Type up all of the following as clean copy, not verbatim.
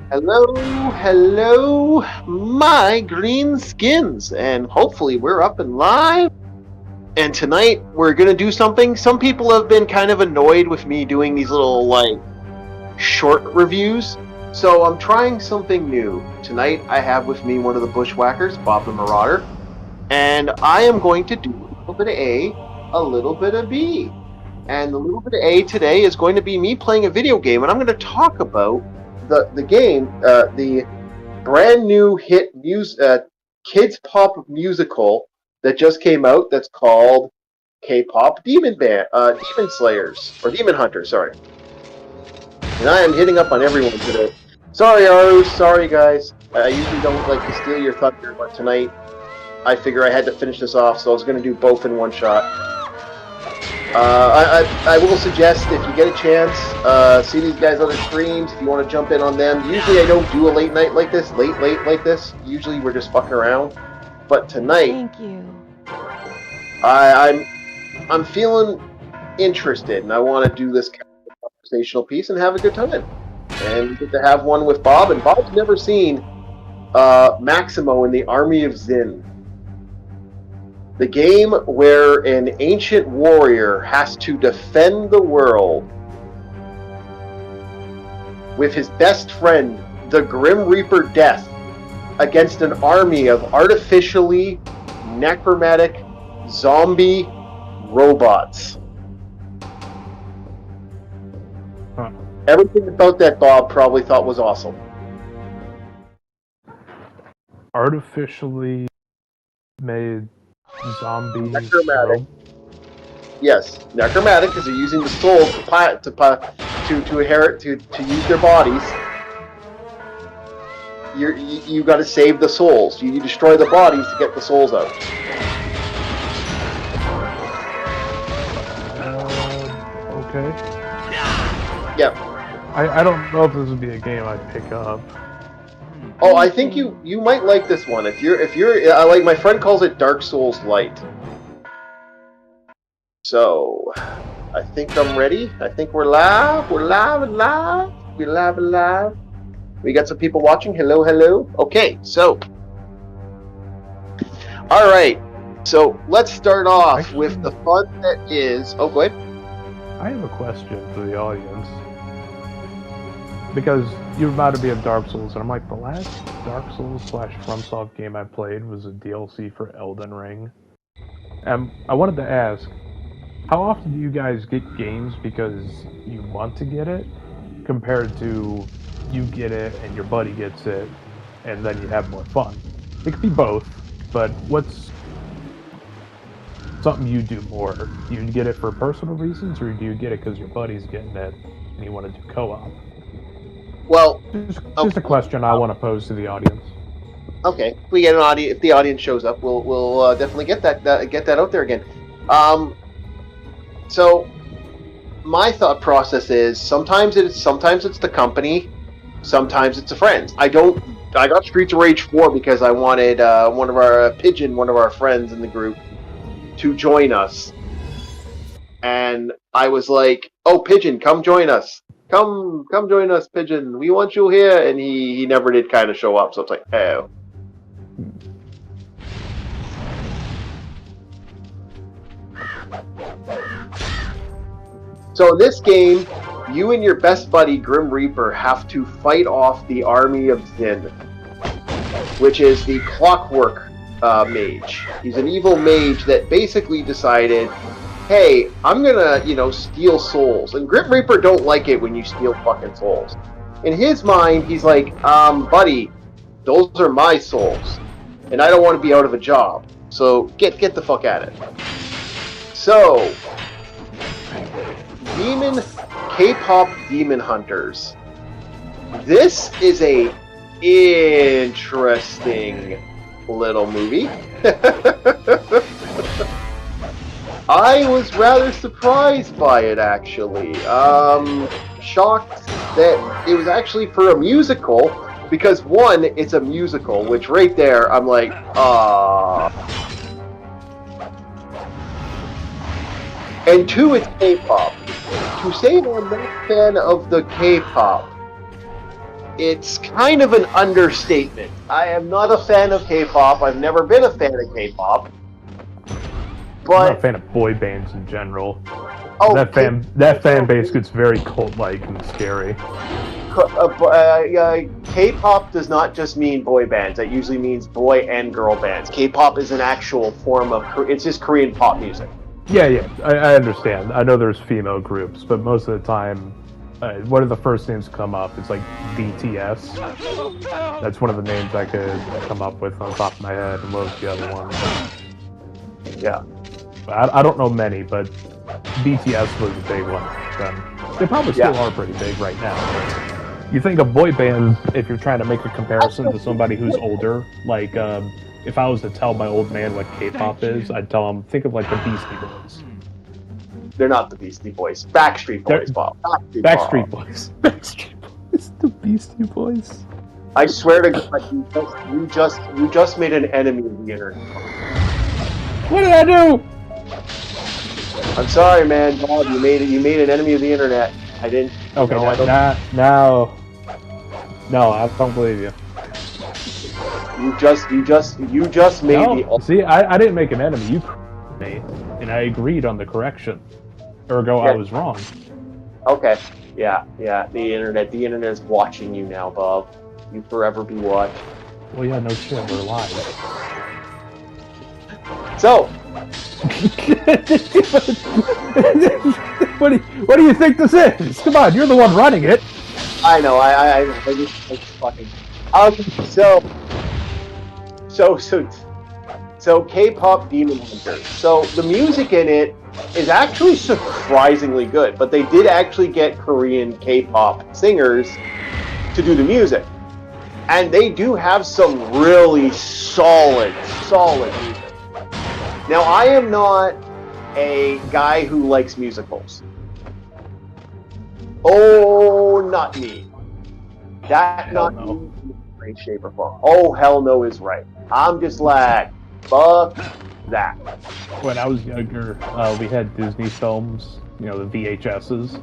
Hello, hello, my green skins, and hopefully we're up and live. And tonight we're gonna do something. Some people have been kind of annoyed with me doing these little short reviews, so I'm trying something new. Tonight I have with me one of the bushwhackers, Bob the Marauder, and I am going to do a little bit of A, a little bit of B. And the little bit of A today is going to be me playing a video game, and I'm going to talk about the game, the brand new hit kids pop musical that just came out. That's called K-pop Demon Slayers or Demon Hunters. Sorry, and I am hitting up on everyone today. Sorry, Aru. Sorry, guys. I usually don't like to steal your thunder, but tonight I figure I had to finish this off, so I was going to do both in one shot. I will suggest if you get a chance, see these guys' other streams if you want to jump in on them. Usually I don't do a late night like this, late like this. Usually we're just fucking around. But tonight, Thank you. I'm feeling interested, and I want to do this conversational piece and have a good time. And we get to have one with Bob, and Bob's never seen Maximo in the Army of Zin. The game where an ancient warrior has to defend the world with his best friend, the Grim Reaper Death, against an army of artificially necromantic zombie robots. Huh. Everything about that Bob probably thought was awesome. Artificially made zombies. Necromantic. Yes, necromantic because they're using the souls to inherit to use their bodies. You got to save the souls. You destroy the bodies to get the souls out. Okay. Yeah. I don't know if this would be a game I'd pick up. Oh, I think you might like this one. If you're like my friend calls it Dark Souls Light. So, I think I'm ready. I think we're live. We're live and live. We're live and live. We got some people watching. Hello, hello. Okay, so. All right. So let's start off with the fun that is. Oh, go ahead. I have a question for the audience. Because you reminded me of Dark Souls, and I'm like, the last Dark Souls / FromSoft game I played was a DLC for Elden Ring. And I wanted to ask, how often do you guys get games because you want to get it, compared to you get it and your buddy gets it, and then you have more fun? It could be both, but what's something you do more? Do you get it for personal reasons, or do you get it because your buddy's getting it and you want to do co-op? Well, just a question I want to pose to the audience. Okay, if we get an audience, if the audience shows up, we'll definitely get that out there again. So my thought process is sometimes it's the company, sometimes it's the friends. I got Streets of Rage 4 because I wanted one of our friends in the group, to join us, and I was like, "Oh, Pigeon, come join us." Come join us, Pigeon. We want you here. And he never did kind of show up, so it's like, oh. So in this game, you and your best buddy, Grim Reaper, have to fight off the Army of Zin, which is the clockwork mage. He's an evil mage that basically decided, hey, I'm gonna, steal souls. And Grim Reaper don't like it when you steal fucking souls. In his mind, he's like, buddy, those are my souls. And I don't want to be out of a job. So get the fuck at it. So, K-pop Demon Hunters. This is a interesting little movie. I was rather surprised by it, actually. Shocked that it was actually for a musical, because one, it's a musical, which right there, I'm like, And two, it's K-pop. To say that I'm not a fan of the K-pop it's kind of an understatement. I am not a fan of K-pop. I've never been a fan of K-pop. I'm not a fan of boy bands in general. Oh, that fan base gets very cult-like and scary. K-pop does not just mean boy bands. It usually means boy and girl bands. K-pop is an actual form of... It's just Korean pop music. Yeah, I understand. I know there's female groups, but most of the time, what are the first names come up? It's like BTS. That's one of the names I could come up with on top of my head, and what was the other one? Yeah. I don't know many, but BTS was a big one then. They probably still are pretty big right now. But you think of boy bands, if you're trying to make a comparison to somebody who's older, like if I was to tell my old man what K-pop is, I'd tell him, think of like the Beastie Boys. They're not the Beastie Boys. Backstreet Boys, Bob. Backstreet Boys. Backstreet Boys. The Beastie Boys. I swear to God, you just made an enemy of the internet. What did I do? I'm sorry, man, Bob. You made an enemy of the internet. I didn't. Okay, no, I don't believe you. You just made no. See, I didn't make an enemy. You me, and I agreed on the correction. Ergo, I was wrong. Okay. Yeah. The internet is watching you now, Bob. You forever be watched. Well, yeah, no shit. We're live. So. What do you think this is? Come on, you're the one running it. I know. I just fucking. So K-pop Demon Hunter. So the music in it is actually surprisingly good, but they did actually get Korean K-pop singers to do the music, and they do have some really solid music. Now, I am not a guy who likes musicals. Oh, not me. Not me in any shape or form. Oh, hell no is right. I'm just like, fuck that. When I was younger, we had Disney films, the VHSs.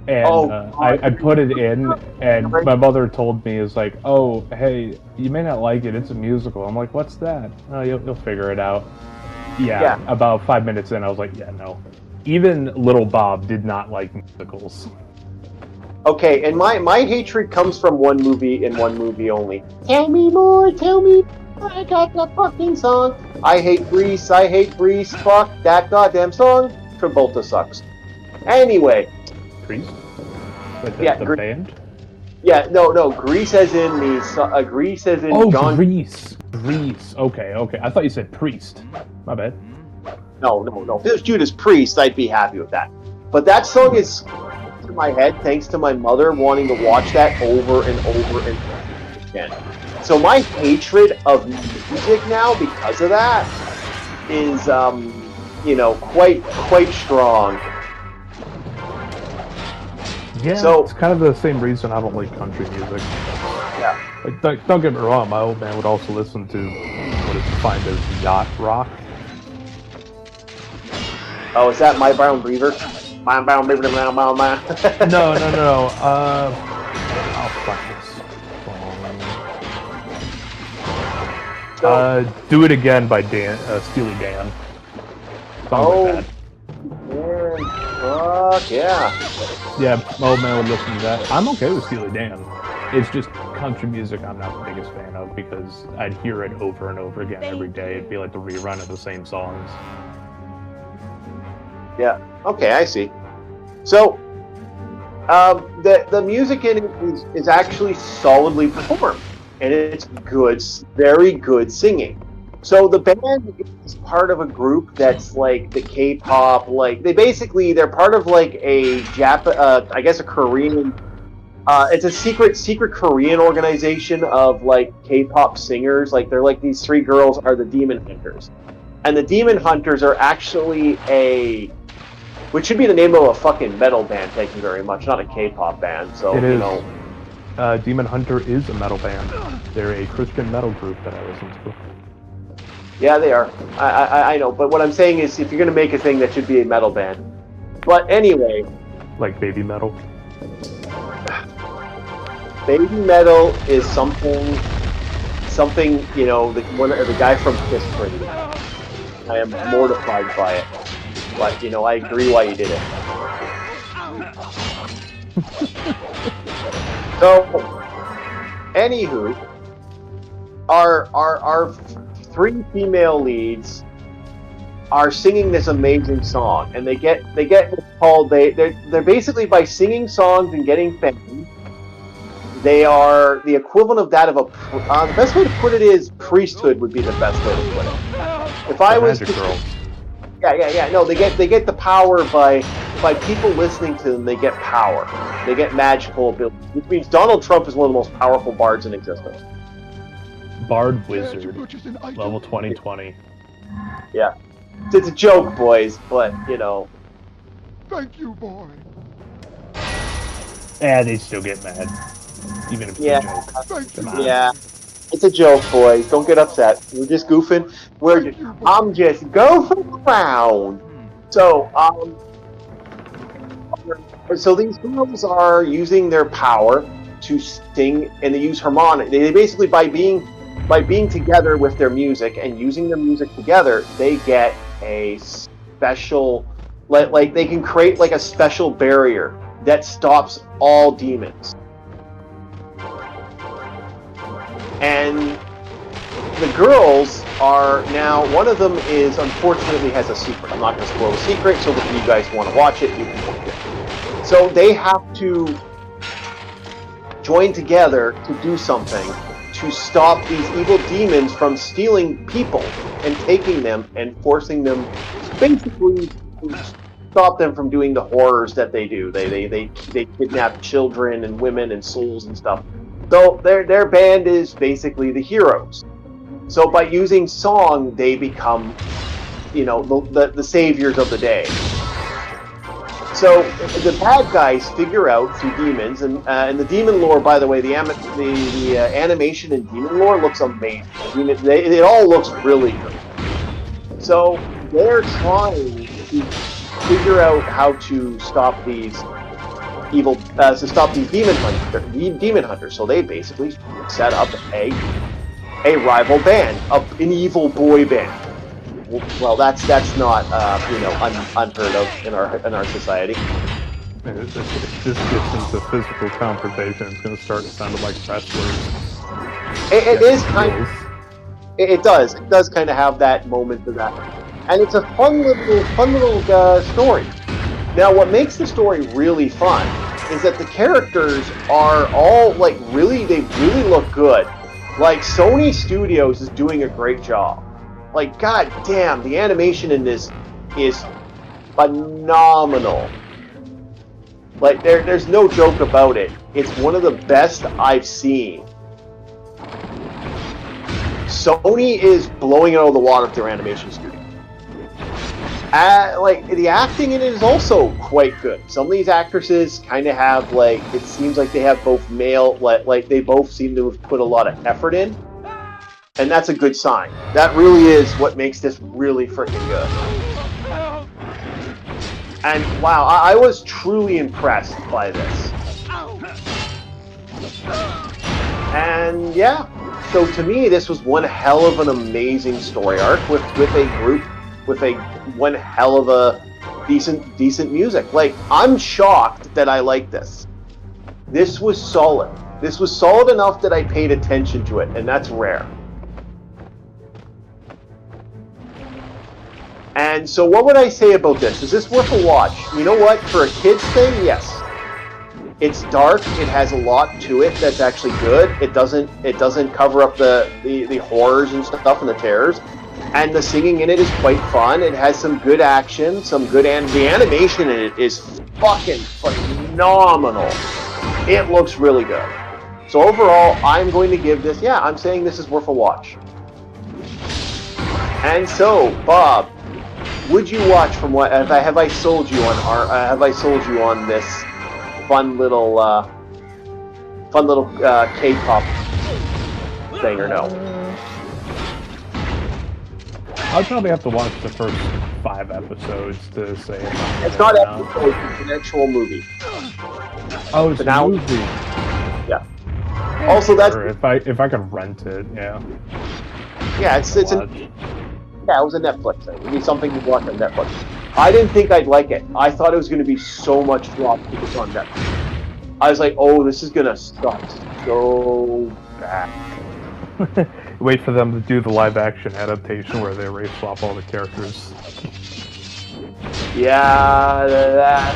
And I put it in, and my mother told me, is like, oh, hey, you may not like it, it's a musical. I'm like, what's that? Oh, you'll figure it out. Yeah, about 5 minutes in, I was like, yeah, no. Even little Bob did not like musicals. Okay, and my hatred comes from one movie and one movie only. Tell me more, I got the fucking song. I hate Grease, fuck that goddamn song. Travolta sucks. Anyway. Grease? Like the band? Yeah, no, Grease as in Grease as in John... Grease. Okay. I thought you said Priest. My bad. No. If it was Judas Priest, I'd be happy with that. But that song is to my head thanks to my mother wanting to watch that over and over and over again. So my hatred of music now because of that is, quite strong. Yeah, so, it's kind of the same reason I don't like country music. Yeah. Like, don't get me wrong, my old man would also listen to what is defined as yacht rock. Oh, is that My Brown Beaver? My Brown Beaver, my. No. I'll find this song. Do It Again by Steely Dan. Something like that. Fuck yeah. Yeah, my old man would listen to that. I'm okay with Steely Dan. It's just country music I'm not the biggest fan of because I'd hear it over and over again every day. It'd be like the rerun of the same songs. Yeah, okay, I see. So, the music in it is actually solidly performed. And it's good, very good singing. So the band is part of a group that's like the K-pop, like they're part of like a a Korean, it's a secret Korean organization of like K-pop singers. Like they're like these three girls are the Demon Hunters, and the Demon Hunters are actually which should be the name of a fucking metal band. Thank you very much, not a K-pop band. So it is. Demon Hunter is a metal band. They're a Christian metal group that I listen to. Yeah, they are. I know, but what I'm saying is, if you're gonna make a thing, that should be a metal band. But anyway, like baby metal. Baby metal is something, the guy from Kiss Parade. I am mortified by it, but I agree why you did it. So, anywho, our three female leads are singing this amazing song, and they get what's called they're basically, by singing songs and getting fame, they are the equivalent of that of the best way to put it is priesthood would be the best way to put it. If I was Magic Girl. Yeah. No, they get the power by people listening to them. They get power. They get magical abilities, which means Donald Trump is one of the most powerful bards in existence. Bard Wizard, level 2020. Yeah, it's a joke, boys, but Thank you, boy. They still get mad, even if it's a joke. Thank you. Yeah, it's a joke, boys. Don't get upset. We're just goofing. I'm just goofing around. So, so these girls are using their power to sing, and they use harmonic. They basically, by being together with their music and using their music together, they get a special, like they can create like a special barrier that stops all demons. And the girls are now, one of them is, unfortunately, has a secret. I'm not going to spoil the secret, so if you guys want to watch it, you can watch it. So they have to join together to do something to stop these evil demons from stealing people and taking them and forcing them, basically, stop them from doing the horrors that they do. They kidnap children and women and souls and stuff. So their band is basically the heroes. So by using song, they become, the saviors of the day. So the bad guys figure out through demons, and the demon lore, by the way, the animation in demon lore looks amazing. It all looks really good. So they're trying to figure out how to stop these demon hunters. So they basically set up a rival band, an evil boy band. Well, that's not unheard of in our society. If this gets into physical confrontation, it's going to start sounding like wrestlers. It is kind of. It does kind of have that moment of that, and it's a fun little story. Now, what makes the story really fun is that the characters are all they really look good. Like, Sony Studios is doing a great job. Like, god damn, the animation in this is phenomenal. Like, there's no joke about it. It's one of the best I've seen. Sony is blowing it out of the water with their animation studio. The acting in it is also quite good. Some of these actresses kind of have, it seems like they have both male, they both seem to have put a lot of effort in. And that's a good sign. That really is what makes this really freaking good. And wow, I was truly impressed by this. And yeah, so to me, this was one hell of an amazing story arc with a group with one hell of a decent music. Like, I'm shocked that I like this. This was solid. This was solid enough that I paid attention to it, and that's rare. And so what would I say about this? Is this worth a watch? You know what? For a kid's thing, yes. It's dark. It has a lot to it that's actually good. It doesn't cover up the horrors and stuff and the terrors. And the singing in it is quite fun. It has some good action, the animation in it is fucking phenomenal. It looks really good. So overall, I'm going to give this, I'm saying this is worth a watch. And so, Bob, would you watch from what have I sold you on this fun little K-pop thing, or no? I'd probably have to watch the first 5 episodes to say it's not episodes, it's an actual movie. Oh, it's a movie. Yeah. Also, that's Or if I could rent it, yeah. yeah, it was a Netflix thing. It'd be something you watch on Netflix. I didn't think I'd like it. I thought it was going to be so much fun because it's on Netflix. I was like, oh, this is going to suck so bad. Wait for them to do the live action adaptation where they race swap all the characters. Yeah,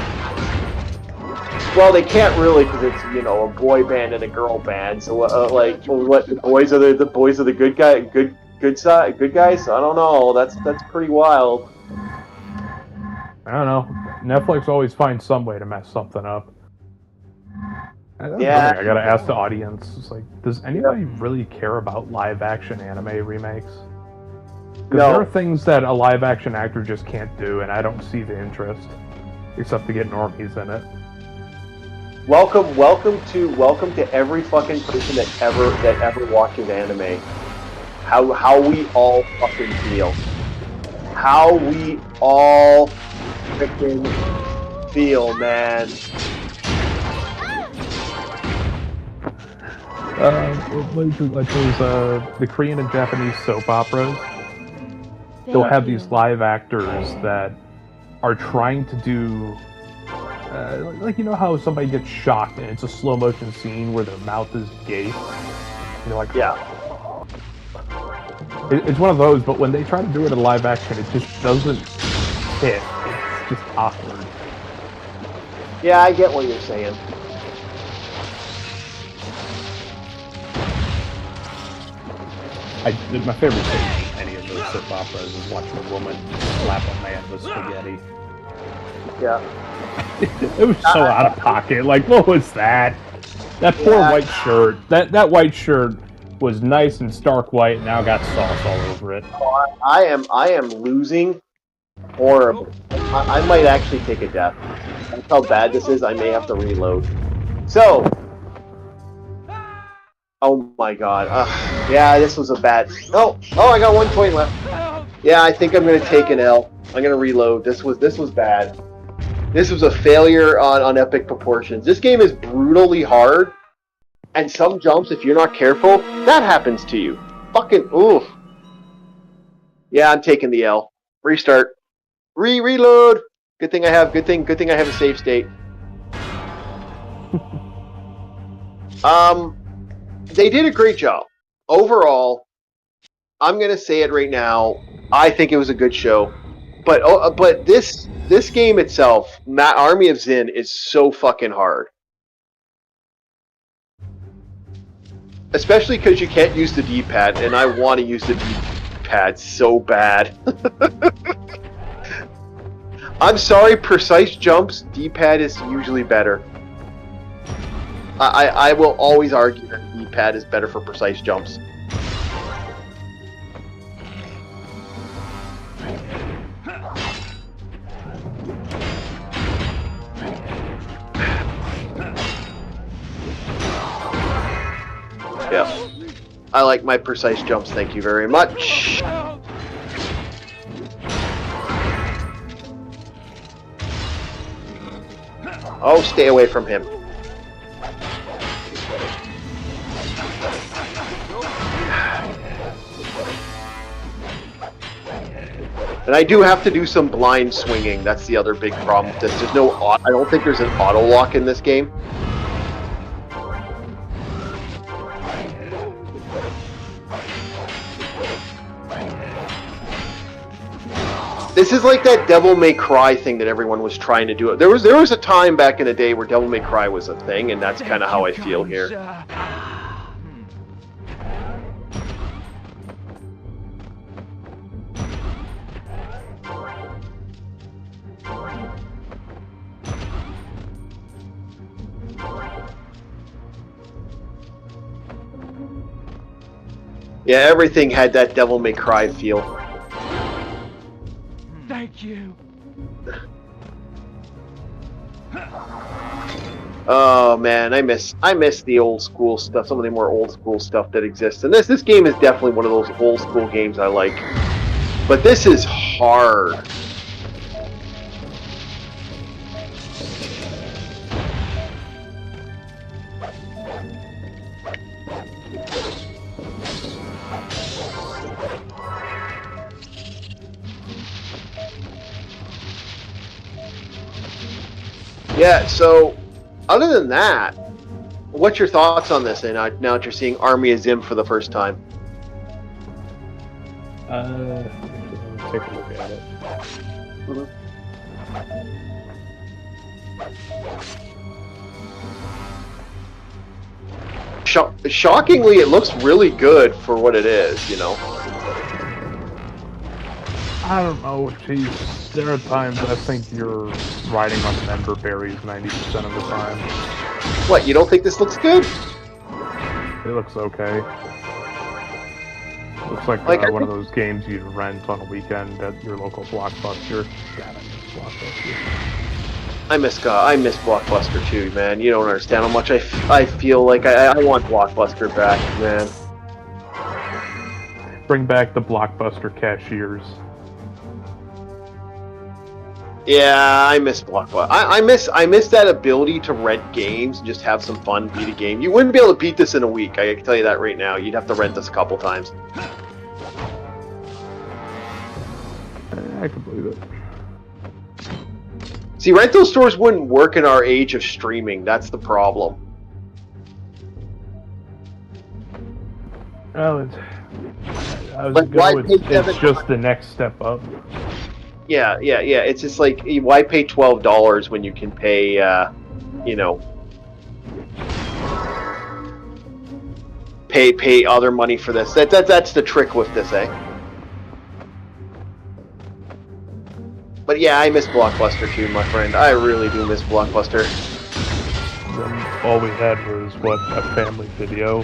well, they can't really because it's a boy band and a girl band. So what the boys are the boys are the good guys? I don't know. That's pretty wild. I don't know. Netflix always finds some way to mess something up. Yeah. I gotta ask the audience. It's like, does anybody really care about live-action anime remakes? Because there are things that a live-action actor just can't do, and I don't see the interest, except to get normies in it. Welcome to every fucking person that ever watches anime. How we all fucking feel. How we all freaking feel, man. Like those the Korean and Japanese soap operas. They'll have these live actors that are trying to do, like how somebody gets shocked and it's a slow motion scene where their mouth is gaped. And you're like, yeah. It's one of those, but when they try to do it in live action, it just doesn't fit. It's just awkward. Yeah, I get what you're saying. My favorite thing in any of those soap operas is watching a woman slap a man with spaghetti. Yeah. It was so out of pocket. Like, what was that? That poor white shirt. That white shirt was nice and stark white, and now got sauce all over it. Oh, I am losing horribly. I might actually take a death. That's how bad this is. I may have to reload. So. Oh my god. Yeah, this was a bad... Oh, I got 1 coin left. Yeah, I think I'm going to take an L. I'm going to reload. This was bad. This was a failure on epic proportions. This game is brutally hard. And some jumps, if you're not careful, that happens to you. Fucking oof. Yeah, I'm taking the L. Restart. Reload. Good thing I have a save state. They did a great job. Overall, I'm gonna say it right now. I think it was a good show, but this game itself, Army of Zin, is so fucking hard. Especially because you can't use the D-pad, and I want to use the D-pad so bad. I'm sorry, precise jumps, D-pad is usually better. I will always argue that the D-pad is better for precise jumps. Yeah. I like my precise jumps, thank you very much. Oh, stay away from him. And I do have to do some blind swinging. That's the other big problem with this. There's no I don't think there's an auto lock in this game. This is like that Devil May Cry thing that everyone was trying to do. There was a time back in the day where Devil May Cry was a thing, and that's kind of how I feel here. Yeah, everything had that Devil May Cry feel. Thank you. Oh man, I miss the old school stuff, some of the more old school stuff that exists. And this game is definitely one of those old school games I like. But this is hard. Yeah, so other than that, what's your thoughts on this? And now that you're seeing Army of Zim for the first time. Let's take a look at it. Mhm. Shockingly, it looks really good for what it is, you know. I don't know, geez. There are times I think you're riding on member berries 90% of the time. What, you don't think this looks good? It looks okay. Looks like one of those games you'd rent on a weekend at your local Blockbuster. God, I miss Blockbuster. I miss Blockbuster too, man. You don't understand how much I feel like I want Blockbuster back, man. Bring back the Blockbuster cashiers. Yeah, I miss Blockbuster. I miss that ability to rent games and just have some fun, beat a game. You wouldn't be able to beat this in a week. I can tell you that right now. You'd have to rent this a couple times. I can believe it. See, rental stores wouldn't work in our age of streaming. That's the problem. Well, it's just the next step up. Yeah. It's just like, why pay $12 when you can pay, you know, pay other money for this? That's the trick with this, eh? But yeah, I miss Blockbuster too, my friend. I really do miss Blockbuster. Then all we had was, a family video.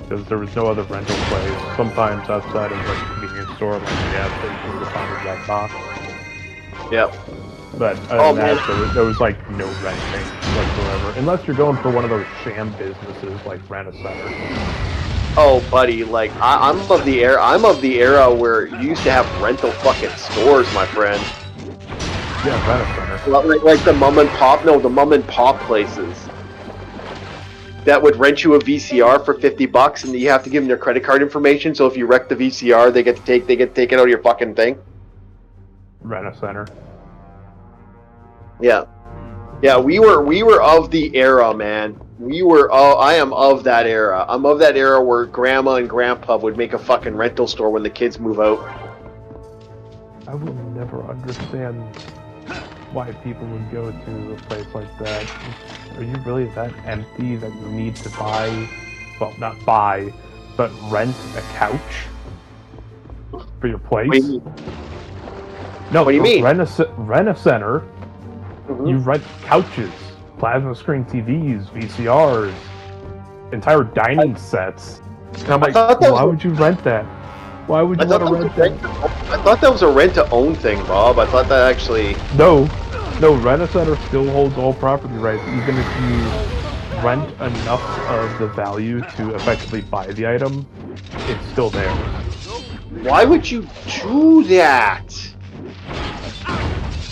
Because there was no other rental place. Sometimes outside of a convenience store, like a gas station, you find a red box. Yep. But other than that, there was like no renting whatsoever. Unless you're going for one of those sham businesses like Rent-A-Center. Oh, buddy, like I'm of the era where you used to have rental fucking stores, my friend. Yeah, Rent-A-Center. Like the mom and pop places that would rent you a VCR for $50, and you have to give them your credit card information. So if you wreck the VCR, they get to take it out of your fucking thing. Rent-A-Center. Yeah, we were of the era, man. I am of that era. I'm of that era where grandma and grandpa would make a fucking rental store when the kids move out. I will never understand why people would go to a place like that. Are you really that empty that you need to buy, well, not buy, but rent a couch for your place? What do you mean? No, what do you mean? Rent-A-Center, you rent couches, plasma screen TVs, VCRs, entire dining sets. And I'm like, why would you rent that? Why would you want to rent that? I thought that was a rent-to-own thing, Bob. I thought that actually... No, Rent-A-Center still holds all property rights, even if you rent enough of the value to effectively buy the item, it's still there. Why would you do that?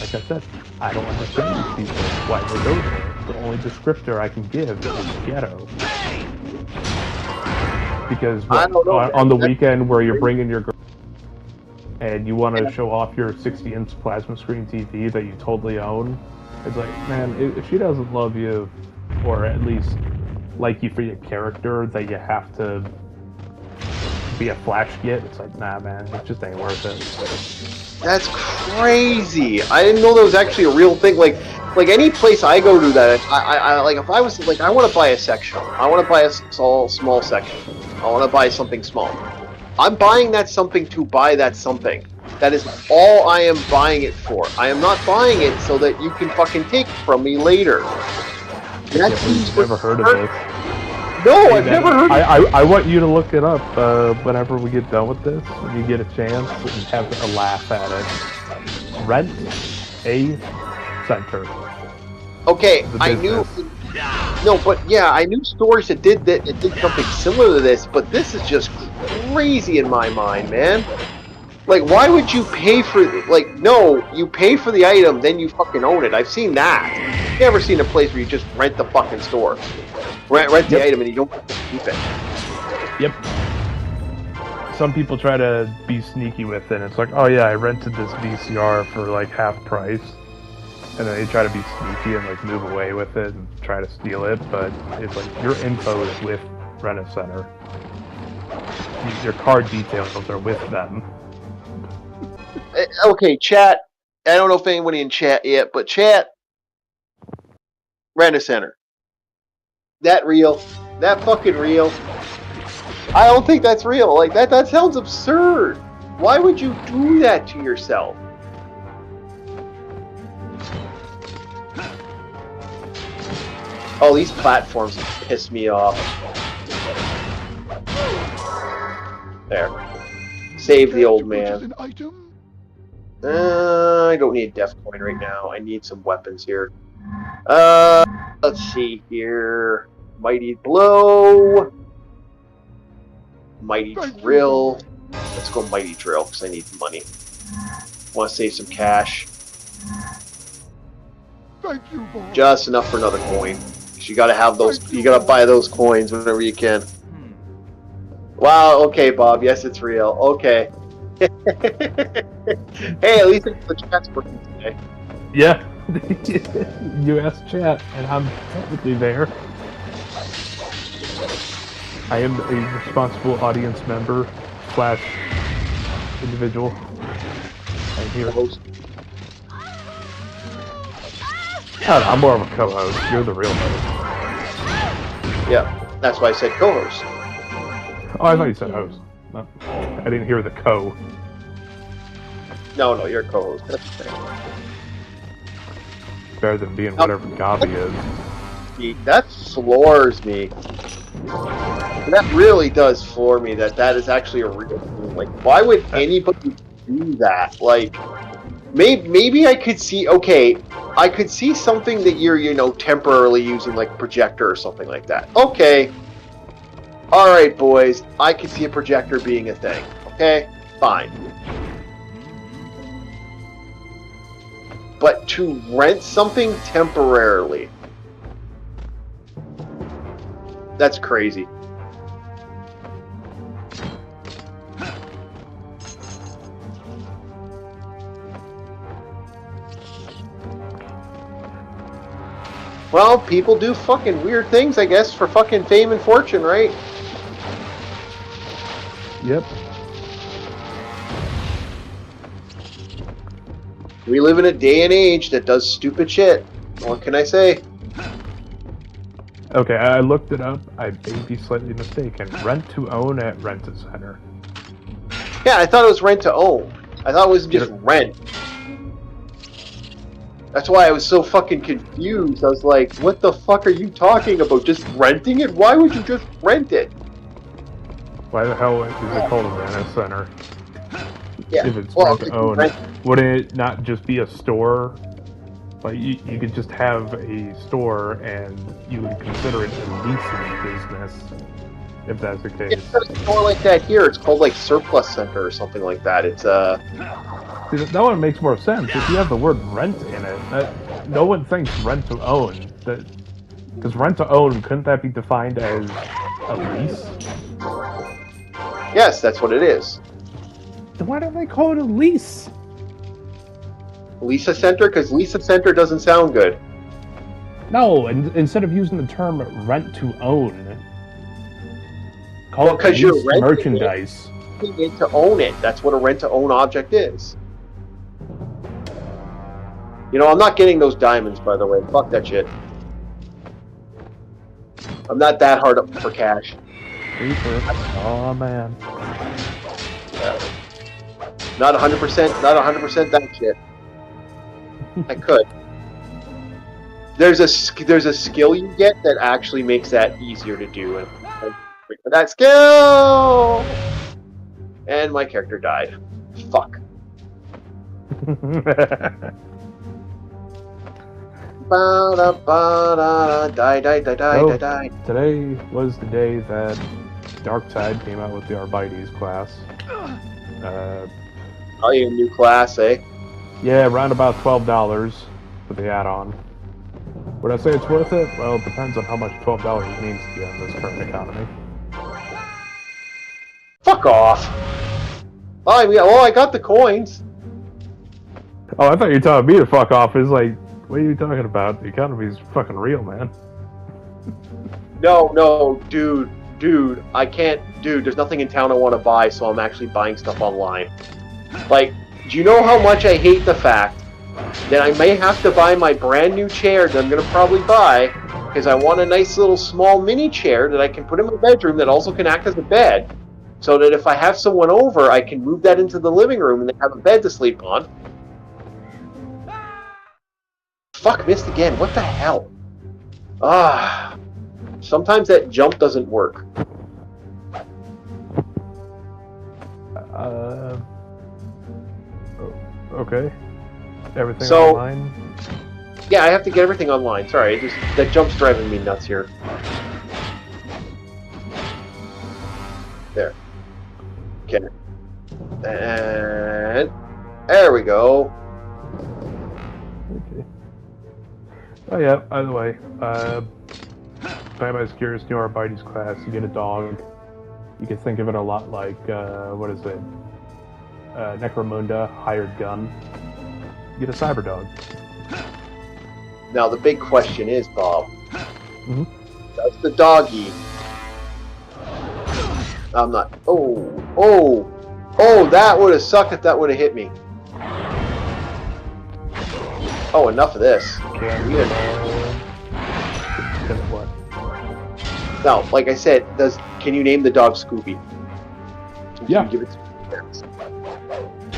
Like I said, I don't understand these people, why they go there. The only descriptor I can give is ghetto. Because on the weekend where you're bringing your girl and you want to show off your 60-inch plasma screen TV that you totally own, it's like, man, if she doesn't love you, or at least like you for your character, that you have to be a flash git, it's like, nah, man, it just ain't worth it. That's crazy. I didn't know that was actually a real thing. Like any place I go to that, I like, if I was like, I want to buy a section. I want to buy a small section. I want to buy something small. I'm buying that something to buy that something. That is all I am buying it for. I am not buying it so that you can fucking take it from me later. You've never heard of this. No, I've never heard of it. I want you to look it up whenever we get done with this, when you get a chance, and have a laugh at it. Rent-A-Center. Okay, I knew... No, but yeah, I knew stores that did something similar to this, but this is just crazy in my mind, man. Like, why would you pay for... Like, no, you pay for the item, then you fucking own it. I've seen that. I've never seen a place where you just rent the fucking store. Rent the item and you don't keep it. Yep. Some people try to be sneaky with it, and it's like, oh yeah, I rented this VCR for like half price. and then they try to be sneaky and like move away with it and try to steal it, but it's like your info is with Rent-A-Center. Your card details are with them. Okay, chat. I don't know if anybody in chat yet, but chat. Rent-A-Center. That real? That fucking real? I don't think that's real. Like that sounds absurd. Why would you do that to yourself? Oh, these platforms piss me off. There. Save the old man. I don't need Death Coin right now. I need some weapons here. Let's see here. Mighty Blow. Mighty Drill. Let's go Mighty Drill because I need money. Want to save some cash. Thank you, boy. Just enough for another coin. You gotta have those. You gotta buy those coins whenever you can. Wow. Okay, Bob. Yes, it's real. Okay. Hey, at least the chat's working today. Yeah. You asked chat, and I'm technically there. I am a responsible audience member / individual. I'm here. Co-host. I'm more of a co-host. You're the real host. Yeah, that's why I said co-host. Oh, I thought you said host. No, I didn't hear the co. No, you're a co-host. That's the thing. Better than being whatever God he is. See, that floors me. That really does floor me. That is actually a real thing. Like, why would anybody do that? Like, maybe I could see. Okay, I could see something that you're, temporarily using like a projector or something like that. Okay. Alright, boys. I could see a projector being a thing. Okay? Fine. But to rent something temporarily, that's crazy. Well, people do fucking weird things, I guess, for fucking fame and fortune, right? Yep. We live in a day and age that does stupid shit. What can I say? Okay, I looked it up. I may be slightly mistaken. Rent to own at Rent-A-Center. Yeah, I thought it was rent to own. I thought it was just rent. That's why I was so fucking confused. I was like, what the fuck are you talking about? Just renting it? Why would you just rent it? Why the hell is it called a Rent-A-Center? Yeah. If it's rent to own, wouldn't it not just be a store? Like, you could just have a store and you would consider it a leasing business, if that's the case. It's a store like that here. It's called like Surplus Center or something like that. It's See, that one makes more sense. If you have the word rent in it, no one thinks rent to own. Because rent to own, couldn't that be defined as a lease? Yes, that's what it is. Then why don't they call it a lease? Lisa Center? Because Lisa Center doesn't sound good. No, instead of using the term rent to own, call it because you're renting merchandise. It to own it. That's what a rent to own object is. I'm not getting those diamonds, by the way. Fuck that shit. I'm not that hard up for cash. Oh man. Yeah. Not 100%. Not 100% that shit. I could. There's a skill you get that actually makes that easier to do, and for that skill. And my character died. Fuck. Die. Today was the day that Darkside came out with the Arbites class. Oh, you new class, eh? Yeah, around about $12 for the add-on. Would I say it's worth it? Well, it depends on how much $12 means to you in this current economy. Fuck off! I got the coins. Oh, I thought you were telling me to fuck off. It's like, What are you talking about? The economy's fucking real, man. No, dude, I can't, dude, there's nothing in town I want to buy, so I'm actually buying stuff online. Like, do you know how much I hate the fact that I may have to buy my brand new chair that I'm going to probably buy, because I want a nice little small mini chair that I can put in my bedroom that also can act as a bed, so that if I have someone over, I can move that into the living room and they have a bed to sleep on. Fuck, missed again. What the hell? Sometimes that jump doesn't work. Okay. Everything So, online? Yeah, I have to get everything online. Sorry, that jump's driving me nuts here. There. Okay. And there we go. Okay. Oh yeah, by the way, if anybody's curious, new Arbites class, you get a dog. You can think of it a lot like, what is it? Necromunda, hired gun. You get a cyber dog. Now the big question is, Bob, does the doggy... I'm not... Oh, that would have sucked if that would have hit me. Oh, enough of this. What? Now, like I said, can you name the dog Scooby? Yeah. Give it to me.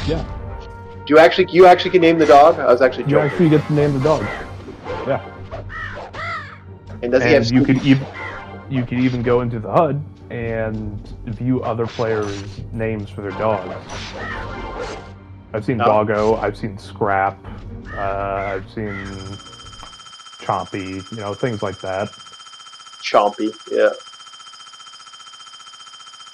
Yeah. You actually can name the dog? I was actually joking. You actually get to name the dog. Yeah. And does he have Scooby? You can even go into the HUD and view other players' names for their dogs. I've seen Doggo, I've seen Scrap, I've seen Chompy, things like that. Chompy, yeah.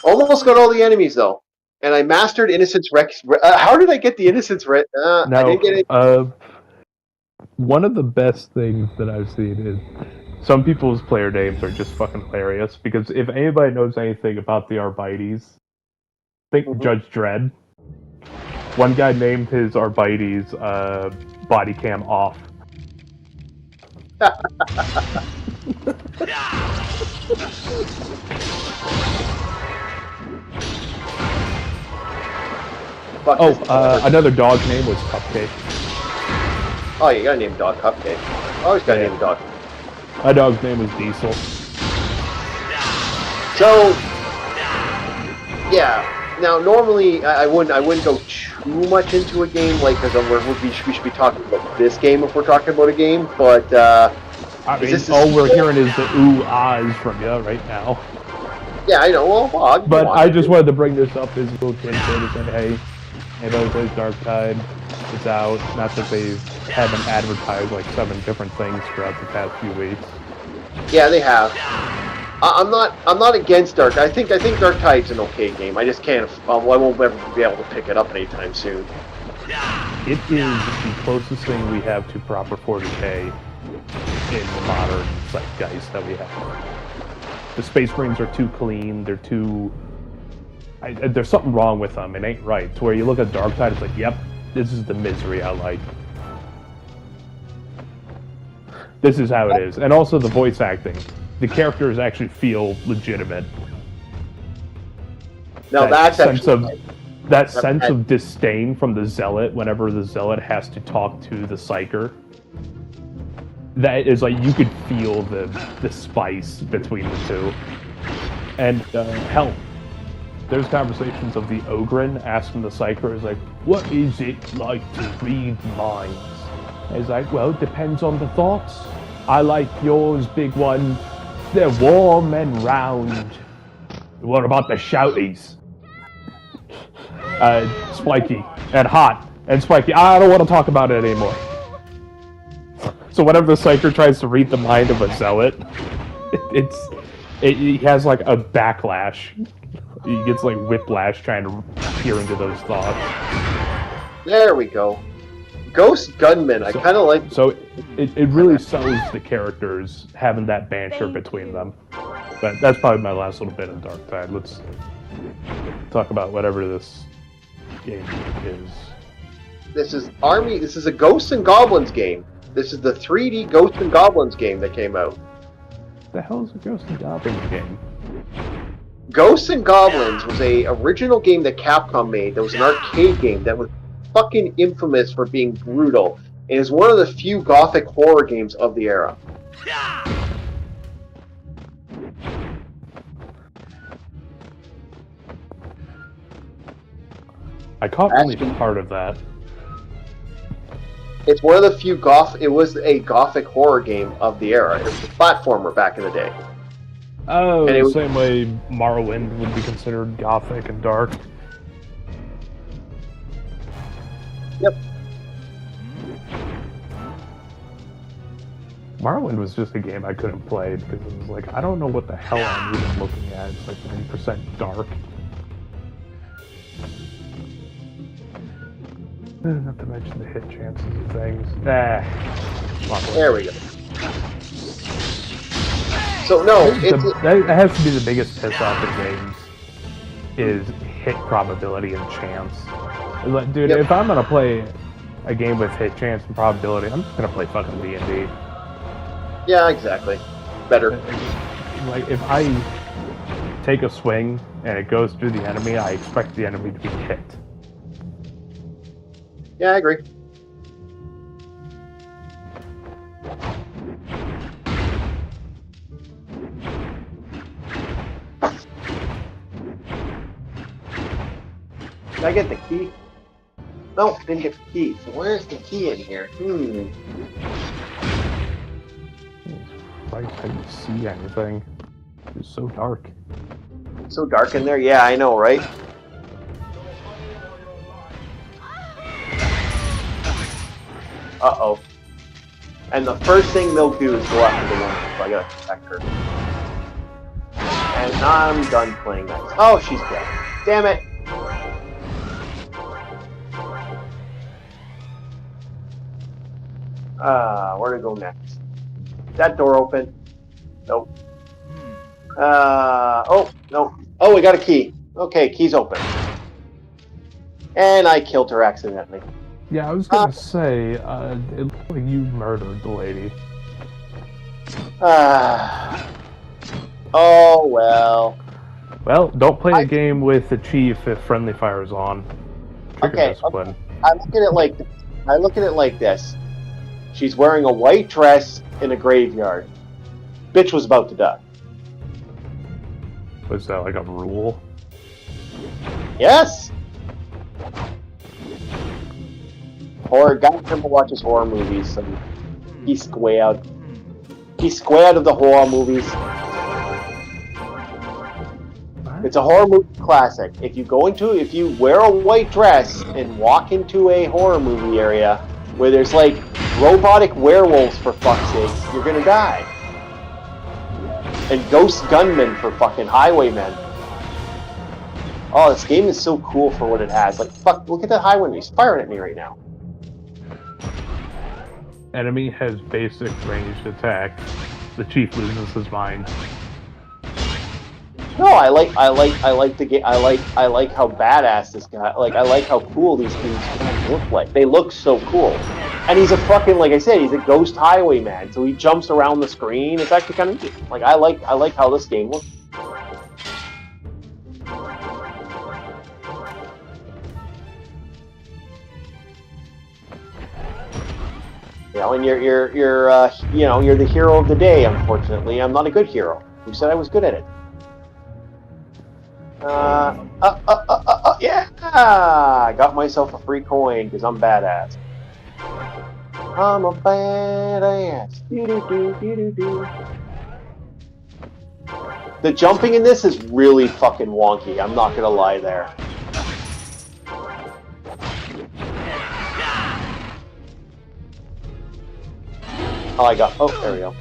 Almost got all the enemies though, and I mastered Innocence Rex. How did I get the Innocence Rex? I didn't get it. One of the best things that I've seen is some people's player names are just fucking hilarious. Because if anybody knows anything about the Arbites, think Judge Dredd. One guy named his Arbites body cam off. Another dog's name was Cupcake. Oh, you gotta name a dog Cupcake. Always gotta name a dog. My dog's name was Diesel. So, yeah. Now, normally I wouldn't go too much into a game, like, because we should be talking about this game if we're talking about a game. But all we're hearing is the ooh-ahs from you right now. Yeah, I know. Well, but I just wanted to bring this up as a little kid and say, hey, anybody plays Darktide, it's out. Not that they haven't advertised like 7 different things throughout the past few weeks. Yeah, they have. I'm not against Dark. I think Darktide's an okay game. I just can't. I won't ever be able to pick it up anytime soon. It is the closest thing we have to proper 40k in the modern zeitgeist that we have. The Space Marines are too clean. They're too. There's something wrong with them. It ain't right. To where you look at Darktide, it's like, yep, this is the misery I like. This is how it is. And also the voice acting. The characters actually feel legitimate. Now that sense of disdain from the Zealot whenever the Zealot has to talk to the Psyker. That is like, you could feel the spice between the two. And hell, there's conversations of the Ogren asking the Psyker, is like, what is it like to read minds? And he's like, well, it depends on the thoughts. I like yours, big one. They're warm and round. What about the shouties? Spiky and hot and spiky. I don't want to talk about it anymore. So whenever the Psyker tries to read the mind of a Zealot, he has like a backlash. He gets like whiplash trying to peer into those thoughts. There we go. Ghost Gunman, I kind of like... So it really sells the characters having that banter between them. But that's probably my last little bit of Darktide. Let's talk about whatever this game is. This is a Ghosts and Goblins game. This is the 3D Ghosts and Goblins game that came out. The hell is a Ghost and Goblins game? Ghosts and Goblins was a original game that Capcom made. That was an arcade game that was fucking infamous for being brutal. It is one of the few gothic horror games of the era. I caught only part of that. It's one of the few it was a gothic horror game of the era. It was a platformer back in the day. Oh, and the same way Morrowind would be considered gothic and dark. Yep. Morrowind was just a game I couldn't play because it was like, I don't know what the hell I'm even looking at. It's like 90% dark. Not to mention the hit chances of things. There we go. So no, that has to be the biggest piss off in games. Is hit probability and chance. Like, dude, if I'm gonna play a game with hit chance and probability, I'm just gonna play fucking D&D. Yeah, exactly. Better. Like, if I take a swing and it goes through the enemy, I expect the enemy to be hit. Yeah, I agree. Did I get the key? No, didn't get the key. So where's the key in here? Right, I didn't see anything. It was so dark. It's so dark in there? Yeah, I know, right? Uh-oh. And the first thing they'll do is go after the woman, so I gotta protect her. And I'm done playing that. Oh, she's dead. Damn it! Where to go next? Is that door open? Nope. Oh, no. Oh, we got a key. Okay, key's open. And I killed her accidentally. Yeah, I was gonna say, it looked like you murdered the lady. Oh, well. Well, don't play a game with the chief if friendly fire is on. Trigger discipline. Okay. I look at it like this. She's wearing a white dress in a graveyard. Bitch was about to die. Was that like a rule? Yes! Horror guy never watches horror movies, so he's squared. He's squared of the horror movies. It's a horror movie classic. If you wear a white dress and walk into a horror movie area where there's like robotic werewolves, for fuck's sake, you're gonna die. And ghost gunmen for fucking highwaymen. Oh, this game is so cool for what it has. Like, fuck, look at that highwayman. He's firing at me right now. Enemy has basic ranged attack. The chief loses his mind. No, I like the game. I like how badass this guy. Like, I like how cool these things look like. They look so cool. And he's a fucking, like I said, he's a ghost highwayman. So he jumps around the screen. It's actually kind of neat. Like, I like how this game looks. You know, and you're the hero of the day. Unfortunately, I'm not a good hero. Who said I was good at it? Yeah! I got myself a free coin because I'm badass. I'm a badass. Do-do-do-do-do-do. The jumping in this is really fucking wonky. I'm not gonna lie there. Oh, there we go.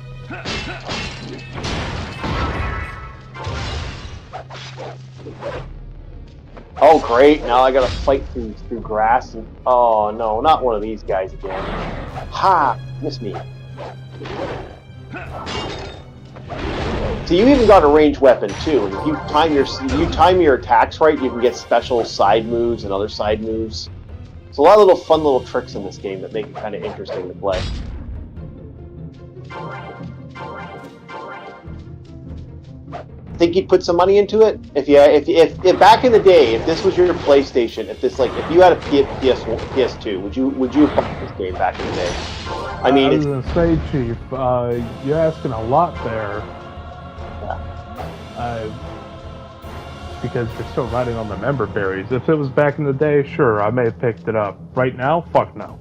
Oh, great. Now I gotta fight through grass and... Oh, no, not one of these guys again. Ha! Missed me. So you even got a ranged weapon, too. And if you time your attacks right, you can get special side moves and other side moves. There's a lot of fun little tricks in this game that make it kind of interesting to play. Think you'd put some money into it? If back in the day, if this was your PlayStation, if you had a PS2, would you have bought this game back in the day? I mean, I was gonna say, Chief, you're asking a lot there. Because you're still riding on the member berries. If it was back in the day, sure, I may have picked it up. Right now, fuck no.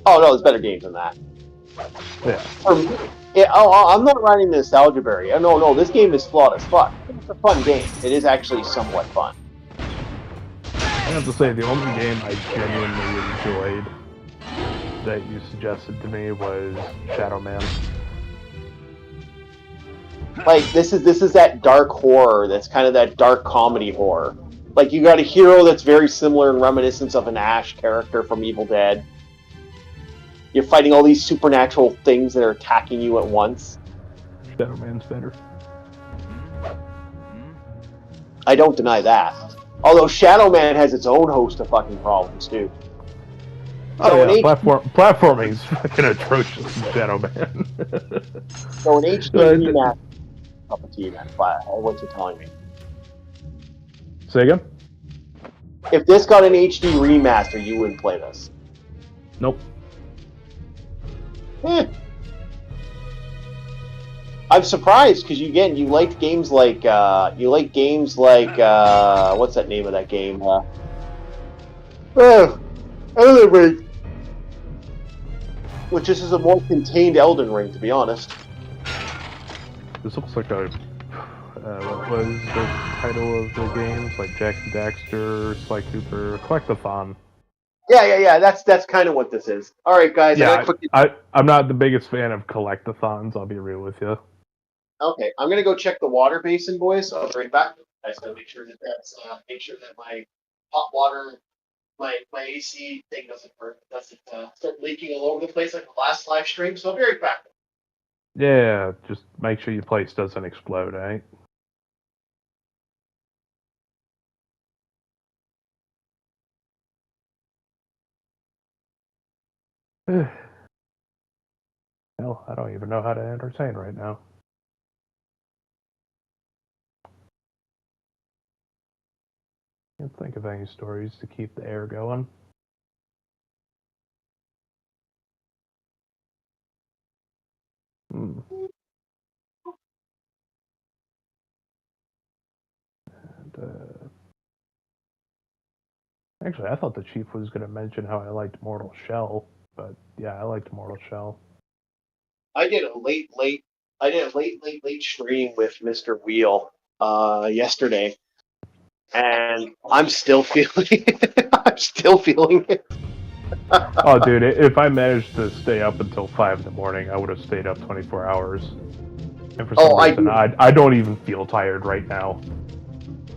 Oh no, there's better games than that. Yeah. I'm not riding the nostalgia berry. No, this game is flawed as fuck. It's a fun game. It is actually somewhat fun. I have to say, the only game I genuinely enjoyed that you suggested to me was Shadow Man. Like this is that dark horror. That's kind of that dark comedy horror. Like you got a hero that's very similar in reminiscence of an Ash character from Evil Dead. You're fighting all these supernatural things that are attacking you at once. Shadow Man's better. I don't deny that. Although Shadow Man has its own host of fucking problems too. Oh yeah, platforming's fucking atrocious in Shadow Man. So an HD remaster, up to you, man. What you're telling me? Say again? If this got an HD remaster, you wouldn't play this. Nope. I'm surprised because you liked games like what's that name of that game? Elden Ring, which is a more contained Elden Ring, to be honest. This looks like a what was the title of the games? Like Jack and Daxter, Sly Cooper, Collectathon. Yeah. That's kind of what this is. All right, guys. Yeah, I'm not the biggest fan of collectathons. I'll be real with you. Okay, I'm gonna go check the water basin, boys. I'll be right back. I just gotta make sure that my hot water, my AC thing doesn't start leaking all over the place like the last live stream. So I'll be right back. Yeah, just make sure your place doesn't explode, eh? Hell, I don't even know how to entertain right now. Can't think of any stories to keep the air going. And, actually, I thought the Chief was going to mention how I liked Mortal Shell, but yeah, I liked Mortal Shell. I did a late stream with Mr. Wheel yesterday, and I'm still feeling it. Oh, dude, if I managed to stay up until 5 in the morning, I would have stayed up 24 hours. And for some reason, I don't even feel tired right now.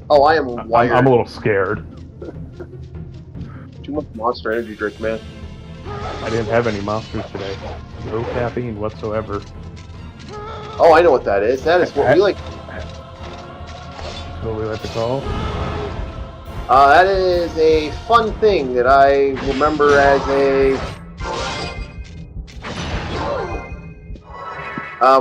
Oh, I am wired. I'm a little scared. Too much Monster Energy drink, man. I didn't have any monsters today. No caffeine whatsoever. Oh, I know what that is. That is what we like. What we like to call? That is a fun thing that I remember as a...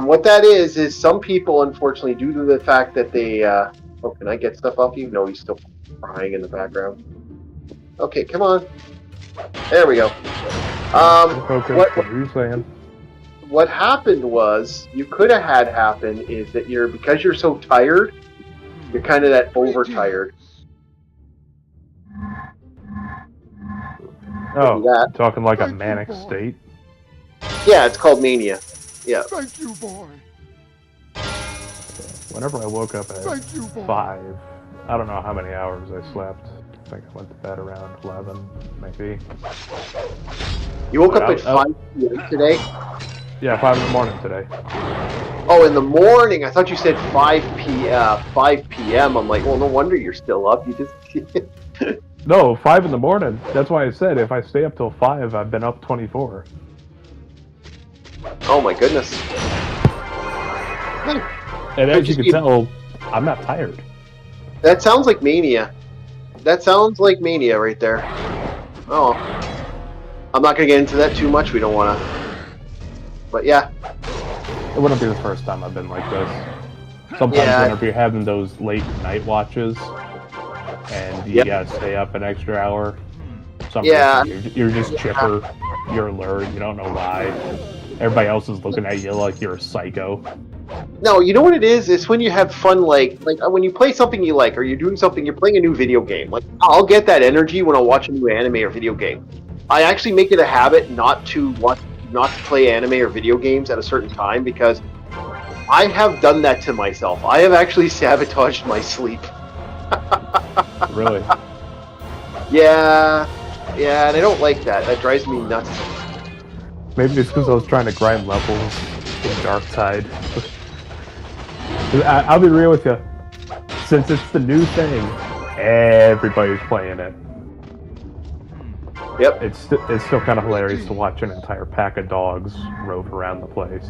what that is some people, unfortunately, due to the fact that they... oh, can I get stuff off you? No, he's still crying in the background. Okay, come on. There we go. What are you saying? What happened was, you could have had happen is that because you're so tired, you're kind of that overtired. Oh, talking like a manic state? Yeah, it's called mania. Yeah. Thank you, boy. Whenever I woke up at 5, I don't know how many hours I slept. I think I went to bed around 11, maybe. You woke up at 5 p.m. today? Yeah, 5 in the morning today. Oh, in the morning? I thought you said 5 p.m. I'm like, well, no wonder you're still up. You just... No, 5 in the morning. That's why I said if I stay up till 5, I've been up 24. Oh my goodness. And as you can tell, I'm not tired. That sounds like mania. That sounds like mania right there. Oh. I'm not going to get into that too much. We don't want to... But yeah. It wouldn't be the first time I've been like this. Sometimes whenever you're having those late night watches, and you gotta stay up an extra hour, you're just chipper, you're alert, you don't know why. Everybody else is looking at you like you're a psycho. No, you know what it is? It's when you have fun, like when you play something you like, or you're doing something, you're playing a new video game. Like, I'll get that energy when I watch a new anime or video game. I actually make it a habit not to play anime or video games at a certain time, because I have done that to myself. I have actually sabotaged my sleep. Really? Yeah, and I don't like that. That drives me nuts. Maybe it's because I was trying to grind levels in Dark Tide. I'll be real with you. Since it's the new thing, everybody's playing it. Yep. It's still kind of hilarious to watch an entire pack of dogs rove around the place.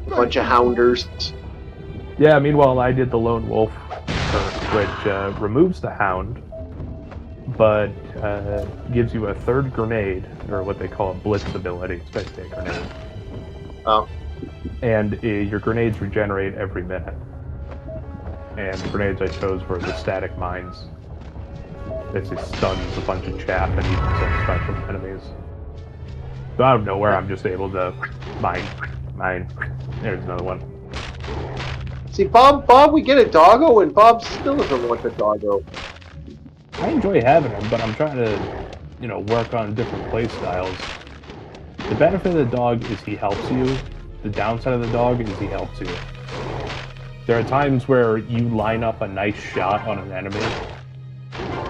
Bunch of hounders. Yeah, meanwhile, I did the Lone Wolf perk, which removes the hound, but gives you a third grenade, or what they call a blitz ability. It's basically a grenade. Oh. And your grenades regenerate every minute. And the grenades I chose were the static mines. Basically stuns a bunch of chaff and even some special enemies. So out of nowhere, I'm just able to mine. There's another one. See, Bob, we get a doggo, and Bob still doesn't want the doggo. I enjoy having him, but I'm trying to, work on different play styles. The benefit of the dog is he helps you. The downside of the dog is he helps you. There are times where you line up a nice shot on an enemy,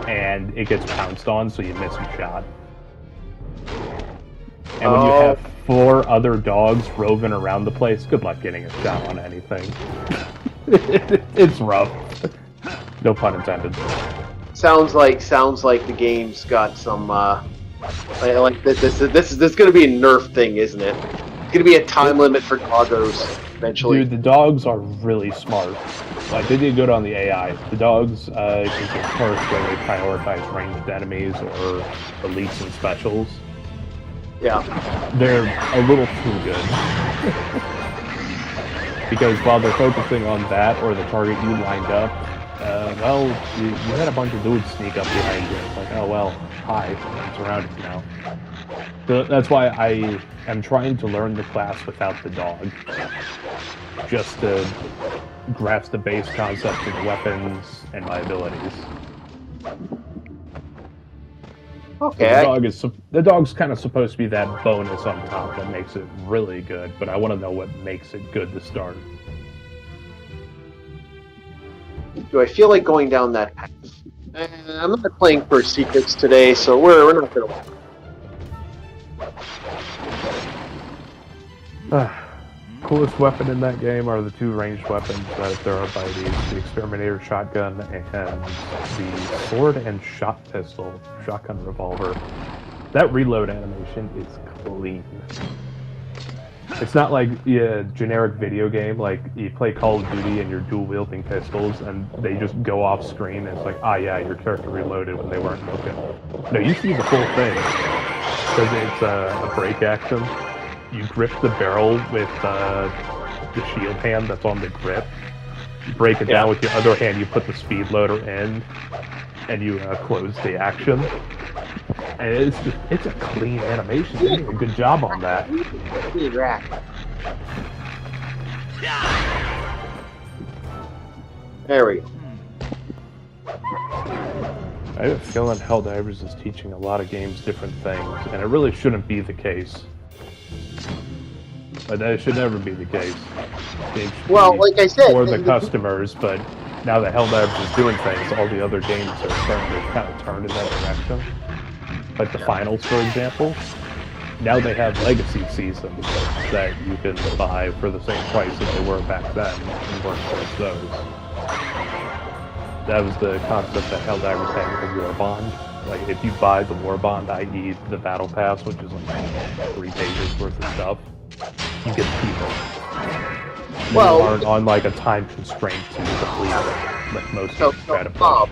and it gets pounced on, so you miss a shot. And when you have 4 other dogs roving around the place, good luck getting a shot on anything. It's rough. No pun intended. Sounds like the game's got some like this is going to be a nerf thing, isn't it? It's going to be a time limit for doggos eventually. Dude, the dogs are really smart. Like, they did good on the AI. The dogs, because of course, when they prioritize ranged enemies or elites and specials. Yeah. They're a little too good. Because while they're focusing on that or the target you lined up, you had a bunch of dudes sneak up behind you. It's like, oh well, hi, I'm surrounded now. So that's why I am trying to learn the class without the dog. Just to grasp the base concepts of the weapons and my abilities. Okay. So the dog's kind of supposed to be that bonus on top that makes it really good, but I want to know what makes it good to start. Do I feel like going down that path? I'm not playing for secrets today, so we're not going to. Coolest weapon in that game are the 2 ranged weapons that there are by the Exterminator shotgun and the sword and shotgun revolver. That reload animation is clean. It's not like a generic video game, like you play Call of Duty and you're dual-wielding pistols and they just go off screen and it's like, yeah, your character reloaded when they weren't looking. No, you see the full thing, because it's a break action. You grip the barrel with the shield hand that's on the grip. You break it down with your other hand, you put the speed loader in, and you close the action. And it's a clean animation. They did a good job on that. There we go. I have a feeling Helldivers is teaching a lot of games different things, and it really shouldn't be the case. But that should never be the case. Well, like I said, for the customers, but now that Helldivers is doing things, all the other games are starting to kind of turn in that direction. Like the finals, for example. Now they have legacy seasons that you can buy for the same price that they were back then and work towards those. That was the concept that Helldivers had with the War Bond. Like, if you buy the War Bond, i.e. the Battle Pass, which is like 3 pages worth of stuff, you get people. Well, you aren't on like a time constraint to complete it, like most games try to play.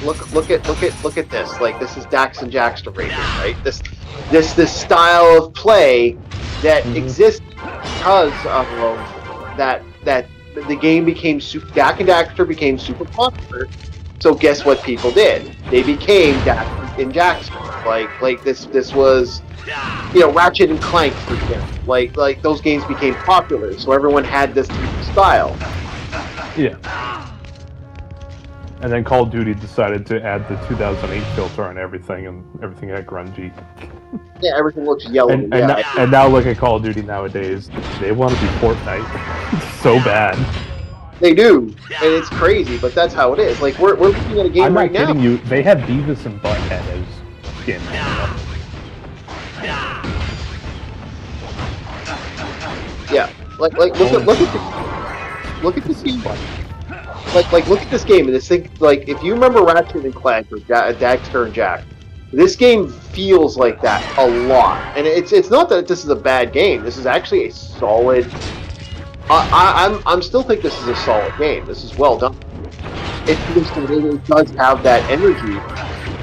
Look at this. Like, this is Dax and Jackster Raiders, right? this style of play that exists because of that the game became Jak and Daxter became super popular. So guess what people did? They became Daxter and Jackster. Like this was, you know, Ratchet and Clank, for example. Like those games became popular, so everyone had this style. Yeah. And then Call of Duty decided to add the 2008 filter on everything, and everything got grungy. Yeah, everything looks yellow. And now look at Call of Duty nowadays. They want to be Fortnite so bad. They do, and it's crazy, but that's how it is. Like we're looking at a game right now. I'm not kidding you. They have Beavis and Butthead as skin. Yeah, like look at this game. Like look at this game and this thing. Like if you remember Ratchet and Clank or Daxter and Jak, this game feels like that a lot. And it's not that this is a bad game. This is actually a solid. I'm still think this is a solid game. This is well done. It does have that energy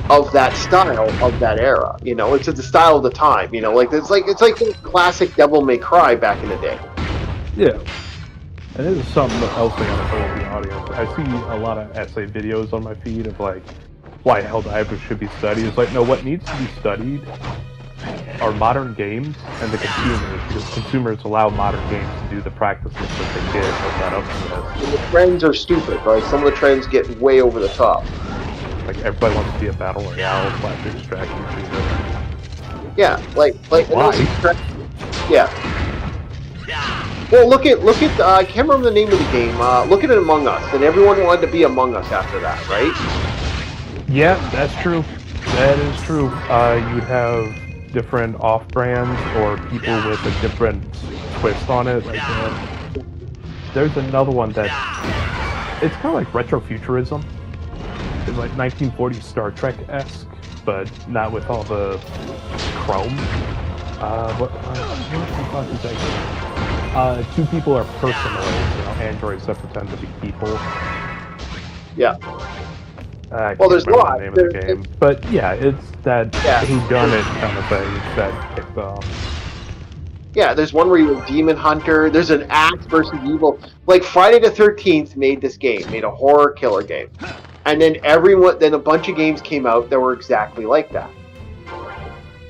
of that style of that era. You know, it's the style of the time. You know, like it's like the classic Devil May Cry back in the day. Yeah. And this is something else I gotta tell the audience. I see a lot of essay videos on my feed of like why Helldivers should be studied. It's like, no, what needs to be studied are modern games and the consumers, because consumers allow modern games to do the practices that they did with that up to this. And the trends are stupid, right? Some of the trends get way over the top. Like everybody wants to be a battle royale / extraction shooter. Yeah, like why? Yeah. Well, look at I can't remember the name of the game. Look at it, Among Us, and everyone wanted to be Among Us after that, right? Yeah, that's true. That is true. You'd have different off-brands or people with a different twist on it. Like, there's another one that it's kind of like retrofuturism. It's like 1940s Star Trek-esque, but not with all the chrome. What the fuck is that game? Two people are personals, you know, androids that pretend to be people. Yeah. Well, there's a lot. The name of the game. But yeah, it's that whodunit kind of thing that kicked off. Yeah, there's one where you're a demon hunter. There's an axe versus evil. Like Friday the 13th made this game, made a horror killer game, and then a bunch of games came out that were exactly like that.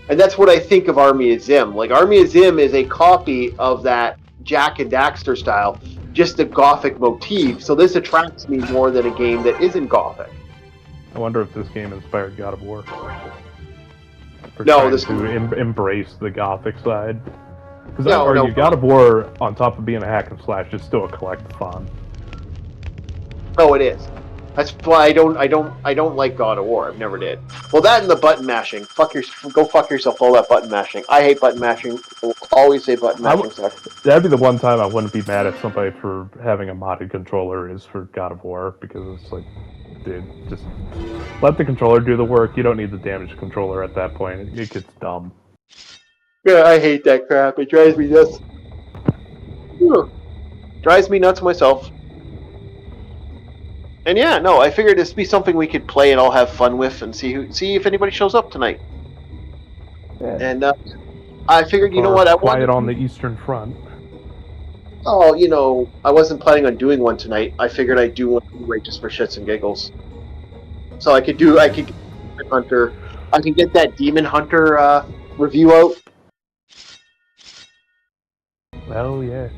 And that's what I think of Army of Zim. Like Army of Zim is a copy of that Jak and Daxter style, just a gothic motif. So this attracts me more than a game that isn't gothic. I wonder if this game inspired God of War. No, this to embrace the gothic side. Because I argue God of War, on top of being a hack and slash, is still a collectathon. Oh, it is. That's why I don't like God of War. I never did. Well, that and the button mashing. Go fuck yourself. All that button mashing. I hate button mashing. I'll always say button mashing. That'd be the one time I wouldn't be mad at somebody for having a modded controller is for God of War, because it's like, dude, just let the controller do the work. You don't need the damaged controller at that point. It gets dumb. Yeah, I hate that crap. It drives me nuts. Drives me nuts myself. And yeah, no, I figured this would be something we could play and all have fun with and see if anybody shows up tonight. Yeah. And I figured, you know what, I quiet on the Eastern Front. Oh, you know, I wasn't planning on doing one tonight. I figured I'd do one anyway just for shits and giggles. So I could get Hunter. I can get that Demon Hunter review out. Well, yeah.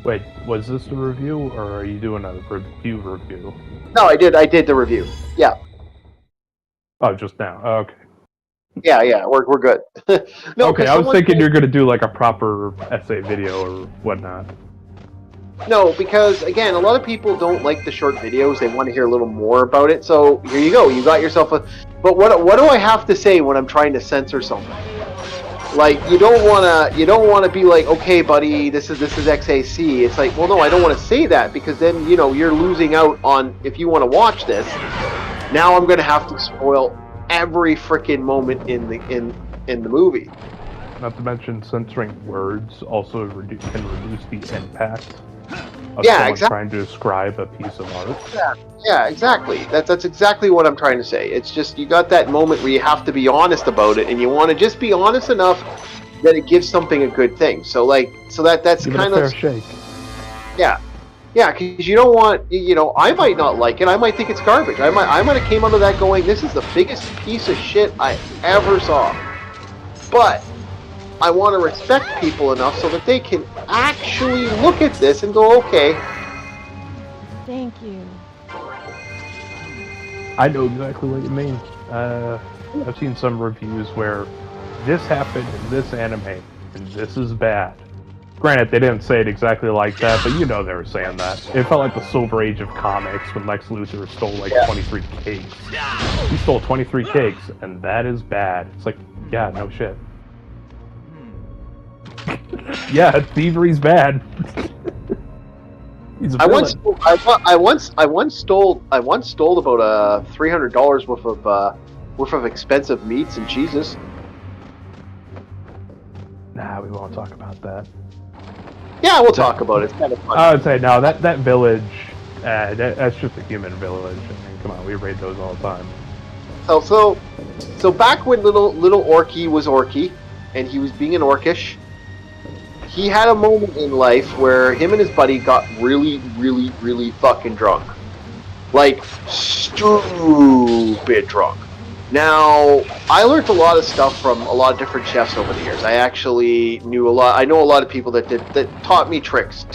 Wait, was this the review, or are you doing a review? No, I did the review. Yeah. Oh, just now. Oh, okay. Yeah, we're good. No, okay, I was thinking you're going to do like a proper essay video or whatnot. No, because again, a lot of people don't like the short videos. They want to hear a little more about it. So here you go. You got yourself a. But what do I have to say when I'm trying to censor something? Like you don't want to be like, okay, buddy, this is XAC. It's like, well, no, I don't want to say that, because then you're losing out on, if you want to watch this. Now I'm going to have to spoil every freaking moment in the movie. Not to mention censoring words also can reduce the impact of Yeah, someone exactly. trying to describe a piece of art. Yeah, exactly. That's exactly what I'm trying to say. It's just you got that moment where you have to be honest about it, and you want to just be honest enough that it gives something a good thing. So that's Give it a kind fair of shake. yeah. Yeah, because you don't want, I might not like it. I might think it's garbage. I might have came out of that going, this is the biggest piece of shit I ever saw. But I want to respect people enough so that they can actually look at this and go, okay. Thank you. I know exactly what you mean. I've seen some reviews where this happened in this anime, and this is bad. Granted, they didn't say it exactly like that, but you know they were saying that. It felt like the Silver Age of comics when Lex Luthor stole like 23 cakes. He stole 23 cakes, and that is bad. It's like, yeah, no shit. Yeah, thievery's bad. He's a villain. I once stole about $300 worth of expensive meats and cheeses. Nah, we won't talk about that. Yeah, we'll talk about it. It's kind of fun. I would say no. That village, that's just a human village. I mean, come on, we raid those all the time. So back when little Orky was Orky, and he was being an Orcish, he had a moment in life where him and his buddy got really, really, really fucking drunk, like stupid drunk. Now, I learned a lot of stuff from a lot of different chefs over the years. I actually knew a lot. I know a lot of people that taught me tips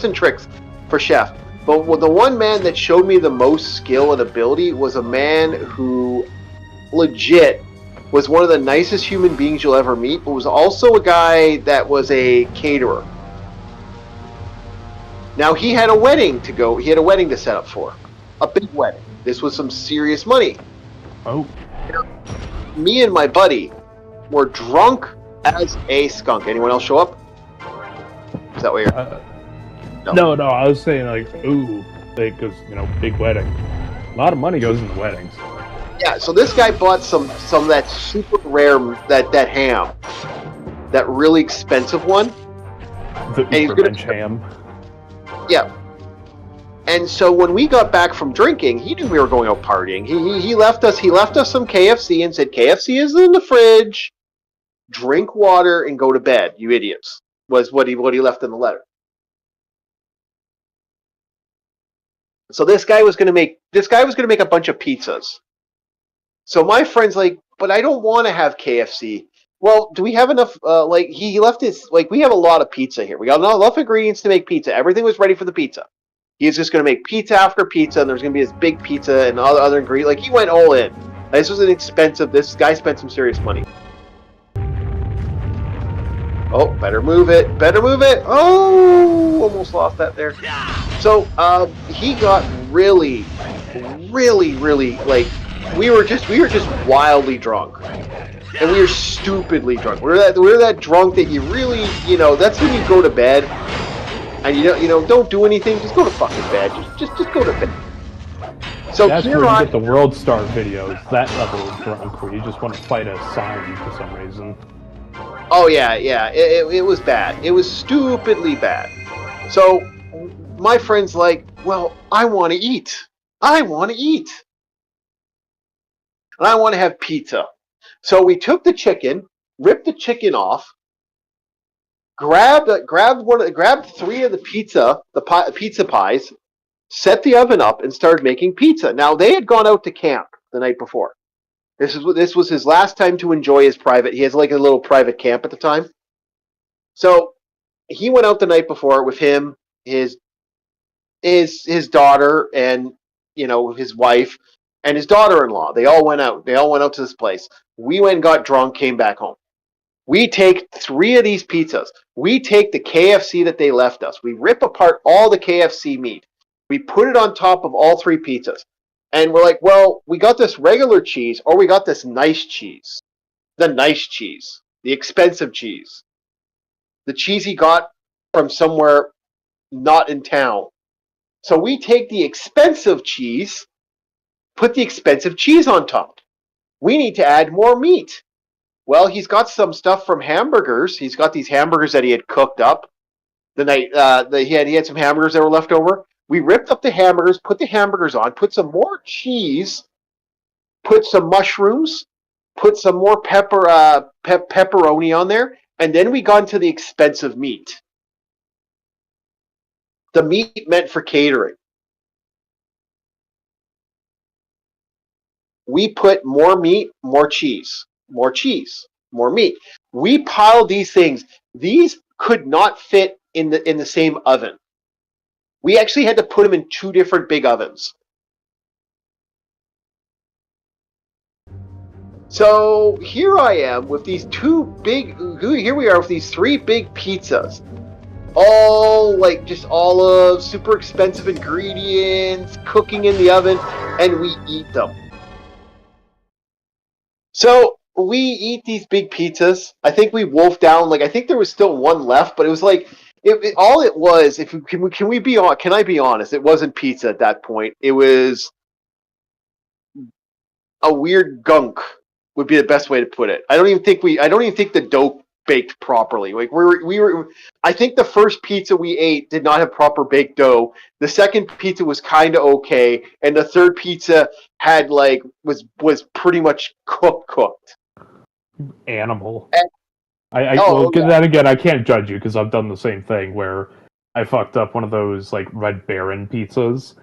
and tricks for chef. But the one man that showed me the most skill and ability was a man who legit was one of the nicest human beings you'll ever meet, but was also a guy that was a caterer. Now, he had a wedding to go. He had a wedding to set up for. A big wedding. This was some serious money. Oh. Me and my buddy were drunk as a skunk. Anyone else show up? Is that what you're... No, I was saying like, ooh, because big wedding. A lot of money goes into weddings. Yeah, so this guy bought some of that super rare that ham, that really expensive one. The revenge ham. Yeah. And so when we got back from drinking, he knew we were going out partying. He left us some KFC and said, KFC is in the fridge. Drink water and go to bed, you idiots. Was what he left in the letter. So this guy was going to make a bunch of pizzas. So my friend's like, but I don't want to have KFC. Well, do we have enough? He left his we have a lot of pizza here. We got enough ingredients to make pizza. Everything was ready for the pizza. He was just going to make pizza after pizza, and there was going to be this big pizza and other ingredients. Like, he went all in. This was expensive. This guy spent some serious money. Oh, better move it. Oh, almost lost that there. So, he got really, really, really, we were just wildly drunk. And we were stupidly drunk. We were that drunk that you really, that's when you go to bed. And don't do anything. Just go to fucking bed. Just go to bed. So that's where you get the World Star videos. That level of drunk, where you just want to fight a sign for some reason. Oh yeah. It was bad. It was stupidly bad. So my friend's like, well, I want to eat. And I want to have pizza. So we took the chicken, ripped the chicken off. Grabbed three of the pizza pies, set the oven up, and started making pizza. Now they had gone out to camp the night before. This was his last time to enjoy his private. He has like a little private camp at the time. So he went out the night before with him, his daughter, and his wife and his daughter-in-law. They all went out. They all went out to this place. We went and got drunk, came back home. We take three of these pizzas. We take the KFC that they left us. We rip apart all the KFC meat. We put it on top of all three pizzas. And we're like, well, we got this regular cheese or we got this nice cheese. The nice cheese. The expensive cheese. The cheese he got from somewhere not in town. So we take the expensive cheese, put the expensive cheese on top. We need to add more meat. Well, he's got some stuff from hamburgers. He's got these hamburgers that he had cooked up. the night he had some hamburgers that were left over. We ripped up the hamburgers, put the hamburgers on, put some more cheese, put some mushrooms, put some more pepperoni on there, and then we got into the expensive meat. The meat meant for catering. We put more meat, more cheese, more cheese, more meat. We piled these things. These could not fit in the same oven. We actually had to put them in two different big ovens. So here I am with these here we are with these three big pizzas. All like just olives, super expensive ingredients, cooking in the oven, and we eat them. So we eat these big pizzas. I think we wolfed down, like, I think there was still one left, but it was like, all it was, can I be honest, it wasn't pizza at that point. It was a weird gunk, would be the best way to put it. I don't even think the dough baked properly. Like I think the first pizza we ate did not have proper baked dough. The second pizza was kind of okay, and the third pizza had was pretty much cooked. Animal. And, then again, I can't judge you because I've done the same thing where I fucked up one of those like Red Baron pizzas.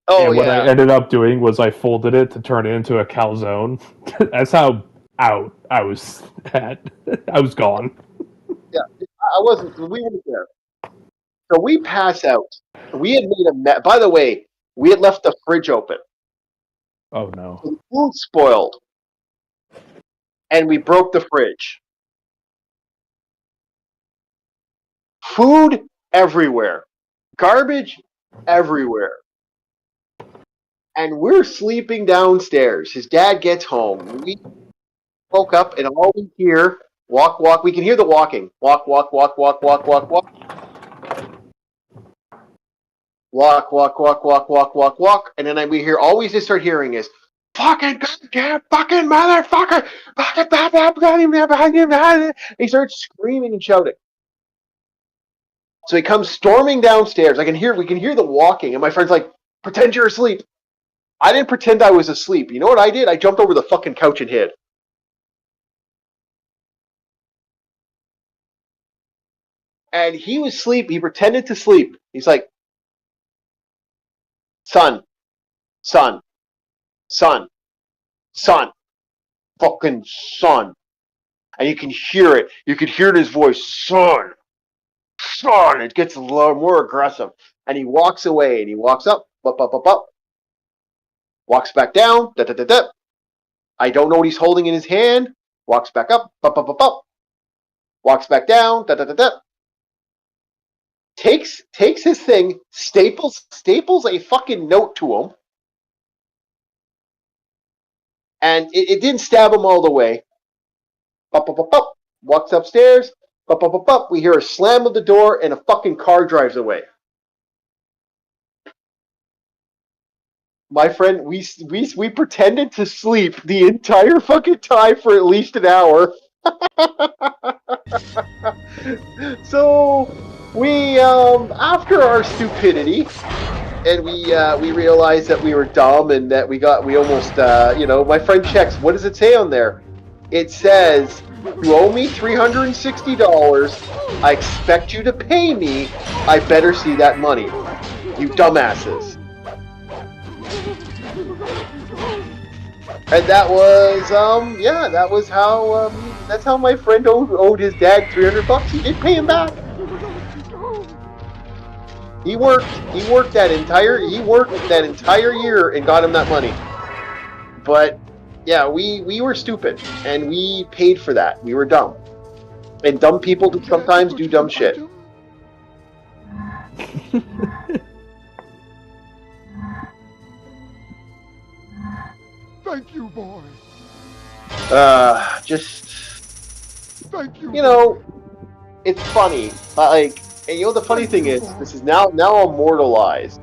And what I ended up doing was I folded it to turn it into a calzone. That's how out I was at. I was gone. Yeah, I wasn't. We weren't there. So we pass out. We had made a mess. By the way, we had left the fridge open. Oh no! So the food spoiled, and we broke the fridge. Food everywhere, garbage everywhere. And we're sleeping downstairs. His dad gets home. We woke up, and all we hear, walk. We can hear the walking. Walk. Walk. And then we hear, all we just start hearing is, fucking goddamn, fucking motherfucker, fucking. He starts screaming and shouting. So he comes storming downstairs. We can hear the walking, and my friend's like, pretend you're asleep. I didn't pretend I was asleep. You know what I did? I jumped over the fucking couch and hid. And he was asleep. He pretended to sleep. He's like, son, fucking son. And you can hear it. You could hear it in his voice, son. It gets a little more aggressive. And he walks away, and he walks up. Walks back down. I don't know what he's holding in his hand. Walks back up. Walks back down. Takes his thing. Staples a fucking note to him. And it didn't stab him all the way. Walks upstairs. We hear a slam of the door, and a fucking car drives away. My friend, we pretended to sleep the entire fucking time for at least an hour. So we, after our stupidity, and we realized that we were dumb and that we almost, my friend checks. What does it say on there? It says, you owe me $360. I expect you to pay me. I better see that money. You dumbasses. And that was, that's how my friend owed his dad $300. He did pay him back. He worked that entire year and got him that money. But yeah, we were stupid, and we paid for that. We were dumb, and dumb people sometimes do dumb shit. Thank you, boy. Thank you. It's funny. And the funny thing is, this is now immortalized.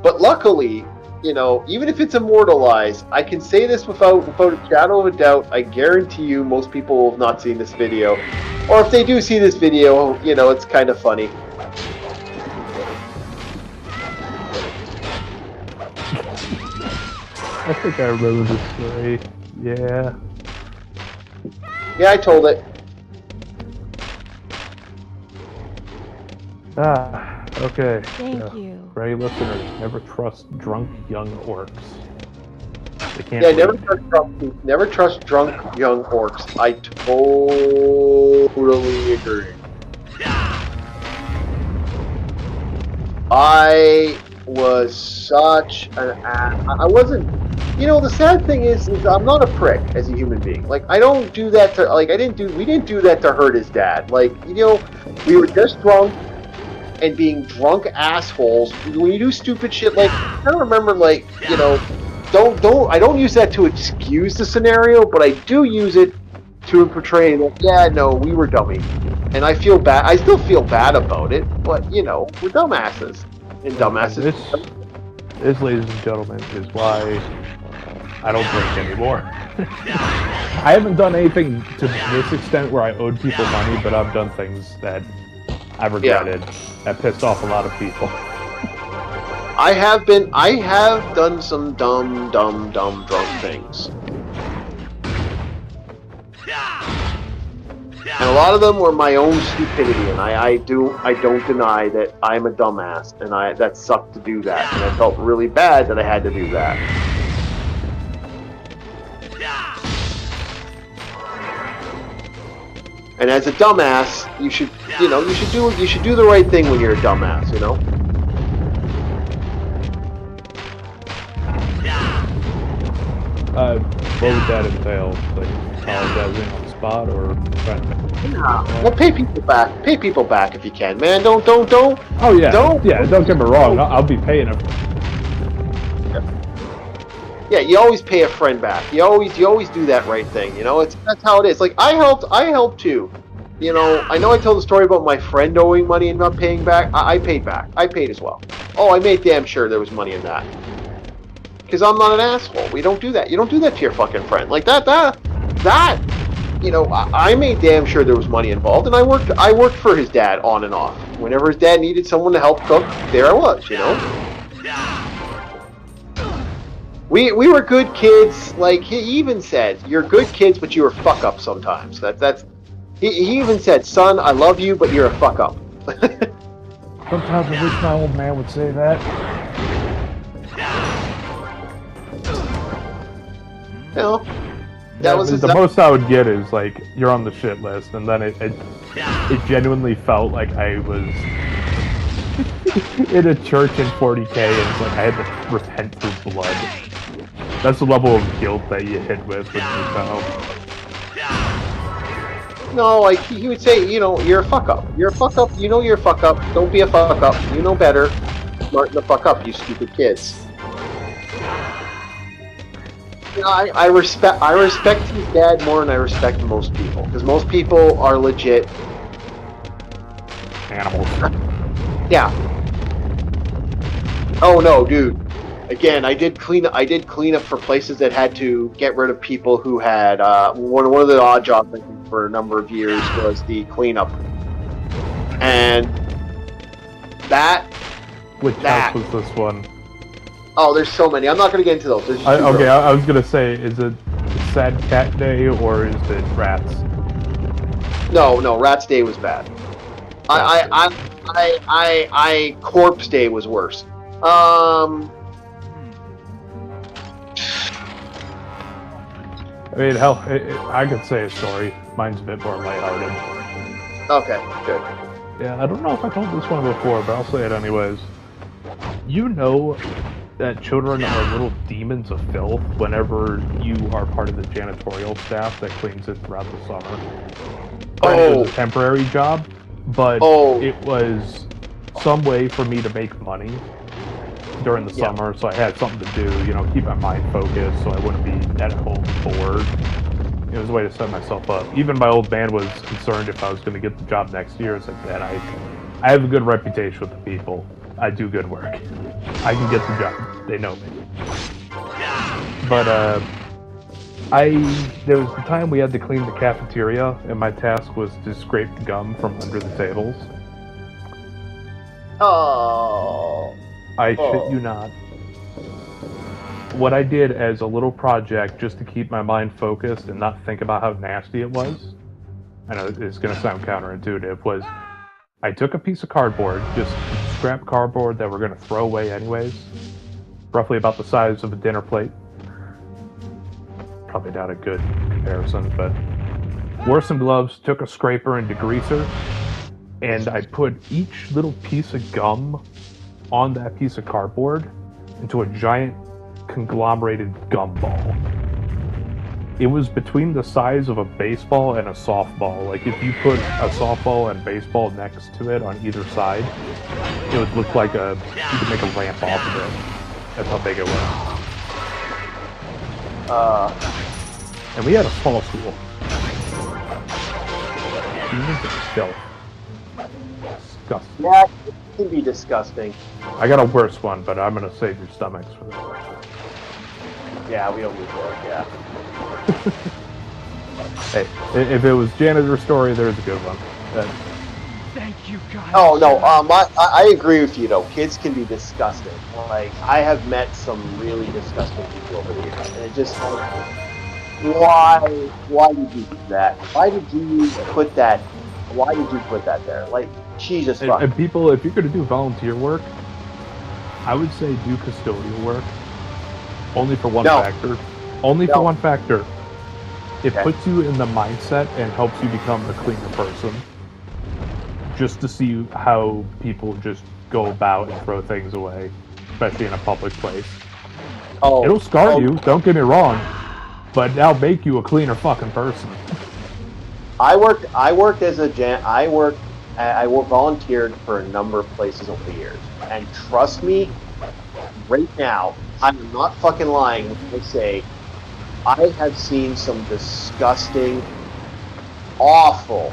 But luckily, you know, even if it's immortalized, I can say this without a shadow of a doubt. I guarantee you, most people have not seen this video, or if they do see this video, you know, it's kind of funny. I think I remember this story. Yeah. Yeah, I told it. Okay. Thank you. For any listeners, never trust drunk young orcs. They can't. Yeah, read. never trust drunk young orcs. I totally agree. I was such an ass. I wasn't. You know, the sad thing is I'm not a prick as a human being. Like, I don't do that to. Like, we didn't do that to hurt his dad. Like, you know, we were just drunk. And being drunk assholes. When you do stupid shit, like, I don't remember, like, you know, I don't use that to excuse the scenario, but I do use it to portray that, yeah, no, we were dummy. And I feel bad, I still feel bad about it, but, you know, we're dumbasses. And dumbasses. This, ladies and gentlemen, is why I don't drink anymore. I haven't done anything to this extent where I owed people money, but I've done things that I've regretted. That pissed off a lot of people. I have done some dumb drunk things. And a lot of them were my own stupidity, and I don't deny that I'm a dumbass, and that sucked to do that, and I felt really bad that I had to do that. And as a dumbass, you should do the right thing when you're a dumbass, you know? What would that entail? Like apologizing on the spot, or trying to... Well, pay people back if you can, man. Don't. Oh yeah, don't get me wrong. I'll be paying them. Yeah, you always pay a friend back. You always do that right thing. You know, that's how it is. Like I helped too. You know I told the story about my friend owing money and not paying back. I paid back. I paid as well. Oh, I made damn sure there was money in that. Because I'm not an asshole. We don't do that. You don't do that to your fucking friend. Like that. You know, I made damn sure there was money involved, and I worked for his dad on and off. Whenever his dad needed someone to help cook, there I was. You know. We were good kids. Like he even said, "You're good kids, but you were fuck up sometimes." That's. He even said, "Son, I love you, but you're a fuck up." Sometimes I wish my old man would say that. You know, that was the most I would get is like you're on the shit list, and then it genuinely felt like I was in a church in 40K, and it's like I had to repent through blood. That's the level of guilt that you hit with when you fell. No, like he would say, you know, you're a fuck up. You're a fuck up. You know you're a fuck up. Don't be a fuck up. You know better. Smarten the fuck up, you stupid kids. You know, I respect his dad more than I respect most people, because most people are legit Animals. Yeah. Oh no, dude. Again, I did clean up for places that had to get rid of people who had one of the odd jobs I think for a number of years was the cleanup, and Which house was this one? Oh, there's so many. I'm not going to get into those. I was gonna say, is it Sad Cat Day or is it Rats? No, Rats Day was bad. I Corpse Day was worse. I mean, hell, I could say a story. Mine's a bit more lighthearted. Okay, good. Yeah, I don't know if I told this one before, but I'll say it anyways. You know that children are little demons of filth whenever you are part of the janitorial staff that cleans it throughout the summer. It was a temporary job, but it was some way for me to make money during the summer, so I had something to do, you know, keep my mind focused so I wouldn't be at home bored. It was a way to set myself up. Even my old man was concerned if I was going to get the job next year. It's like, man, I have a good reputation with the people. I do good work. I can get the job. They know me. But there was the time we had to clean the cafeteria, and my task was to scrape gum from under the tables. Oh. I shit you not. What I did as a little project, just to keep my mind focused and not think about how nasty it was, I know it's going to sound counterintuitive, was I took a piece of cardboard, just scrap cardboard that we're going to throw away anyways, roughly about the size of a dinner plate. Probably not a good comparison, but wore some gloves, took a scraper and degreaser, and I put each little piece of gum on that piece of cardboard into a giant conglomerated gumball. It was between the size of a baseball and a softball. Like, if you put a softball and baseball next to it on either side, it would look like you could make a ramp off of it. That's how big it was. And we had a small school. Even itself. Disgusting. Yeah, it can be disgusting. I got a worse one, but I'm gonna save your stomachs for that. Yeah, we don't need that, yeah. Hey, if it was janitor's story, there's a good one. Thank you, guys. Oh, no, I agree with you, though. Kids can be disgusting. Like, I have met some really disgusting people over the years, and it just, why did you do that? Why did you put that there? Like, Jesus fuck. And people, if you're gonna do volunteer work, I would say do custodial work. Only for one factor. For one factor. It puts you in the mindset and helps you become a cleaner person. Just to see how people just go about and throw things away, especially in a public place. Oh, it'll scar you, don't get me wrong, but that'll make you a cleaner fucking person. I volunteered for a number of places over the years, and trust me, right now, I'm not fucking lying when I say I have seen some disgusting, awful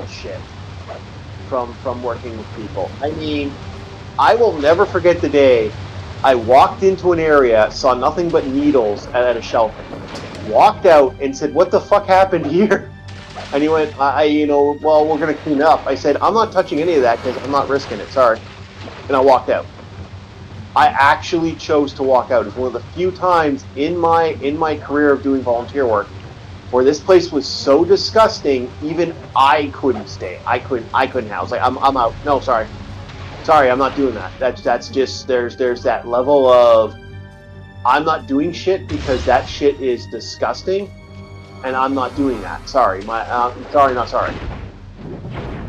shit from working with people. I mean, I will never forget the day I walked into an area, saw nothing but needles at a shelter, walked out and said, "What the fuck happened here?" And he went, well, we're going to clean up. I said, "I'm not touching any of that because I'm not risking it, sorry." And I walked out. I actually chose to walk out. It's one of the few times in my career of doing volunteer work where this place was so disgusting, even I couldn't stay. I couldn't. I was like, I'm out. No, sorry, I'm not doing that. That's just there's that level of I'm not doing shit because that shit is disgusting, and I'm not doing that. Sorry, not sorry.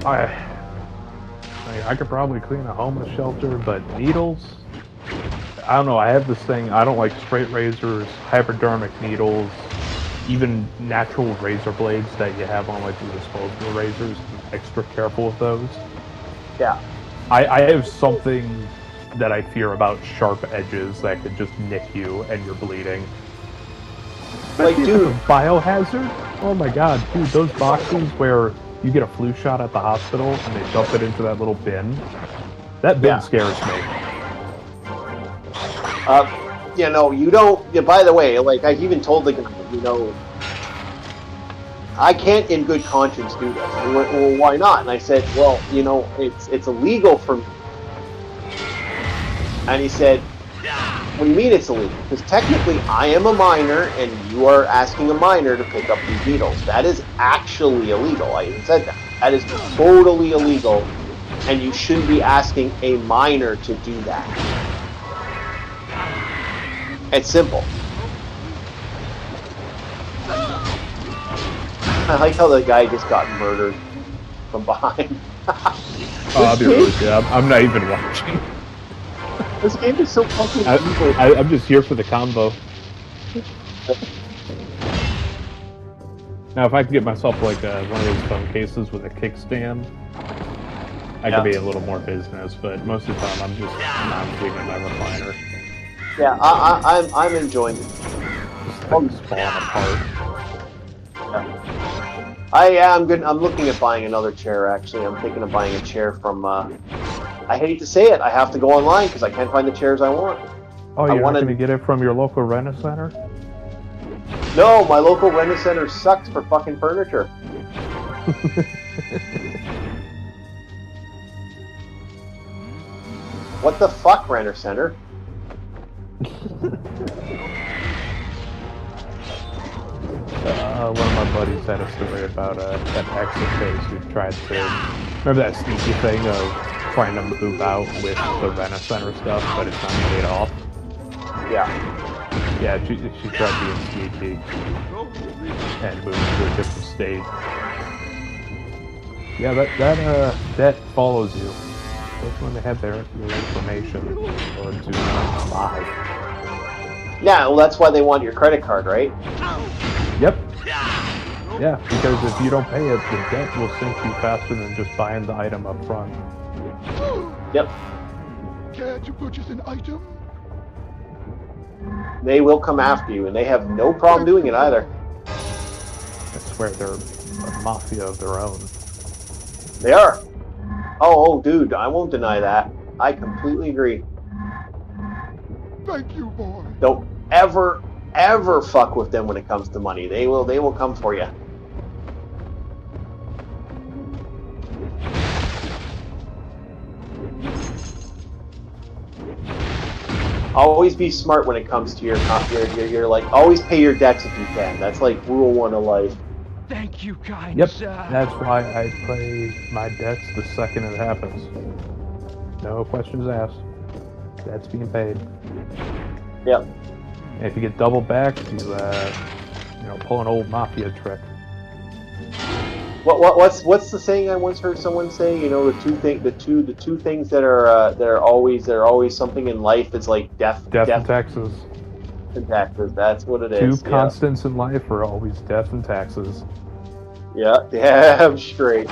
I could probably clean a homeless shelter, but needles. I don't know, I have this thing, I don't like straight razors, hypodermic needles, even natural razor blades that you have on like the disposable razors. I'm extra careful with those. Yeah. I have something that I fear about sharp edges that could just nick you and you're bleeding. Like, dude. Biohazard? Oh my god, dude, those boxes where you get a flu shot at the hospital and they dump it into that little bin, that bin scares me. You don't. Yeah, by the way, like I've even told the guy, I can't in good conscience do this. And he went, "Well, why not?" And I said, "Well, it's illegal for me." And he said, "What do you mean it's illegal? Because technically I am a minor, and you are asking a minor to pick up these needles. That is actually illegal." I even said that. That is totally illegal, and you shouldn't be asking a minor to do that. It's simple. I like how the guy just got murdered from behind. I'll be really good. I'm not even watching. This game is so fucking evil. I'm just here for the combo. Now, if I could get myself like one of those phone cases with a kickstand, I could be a little more business. But most of the time, I'm just lounging in my recliner. Yeah, I'm enjoying it. This thing's falling apart. Yeah. I'm good. I'm looking at buying another chair. Actually, I'm thinking of buying a chair from I hate to say it, I have to go online because I can't find the chairs I want. Oh, you're not going to get it from your local rent center? No, my local rent center sucks for fucking furniture. What the fuck, renter center? One of my buddies had a story about an ex-face who tried to... Remember that sneaky thing of trying to move out with the rent center stuff, but it's not paid off? Yeah. Yeah, she tried being sneaky and moved to a different state. Yeah, that follows you. That's when they have your information, or do not lie. Yeah, well, that's why they want your credit card, right? Yep. Yeah, because if you don't pay it, the debt will sink you faster than just buying the item up front. Yep. Can't you purchase an item? They will come after you, and they have no problem doing it either. I swear they're a mafia of their own. They are. Oh, dude, I won't deny that. I completely agree. Thank you, boy. Don't ever fuck with them when it comes to money. They will come for you. Always be smart when it comes to your like, always pay your debts if you can. That's like rule 1 of life. Thank you, kind Yep, sir. that's why I pay my debts the second it happens. No questions asked. Debt's being paid. Yep. And if you get double back, you pull an old mafia trick. What's the saying I once heard someone say? You know, the two things that are always something in life is like death and taxes. And taxes. That's what it is. Two constants in life are always death and taxes. Yeah, damn straight.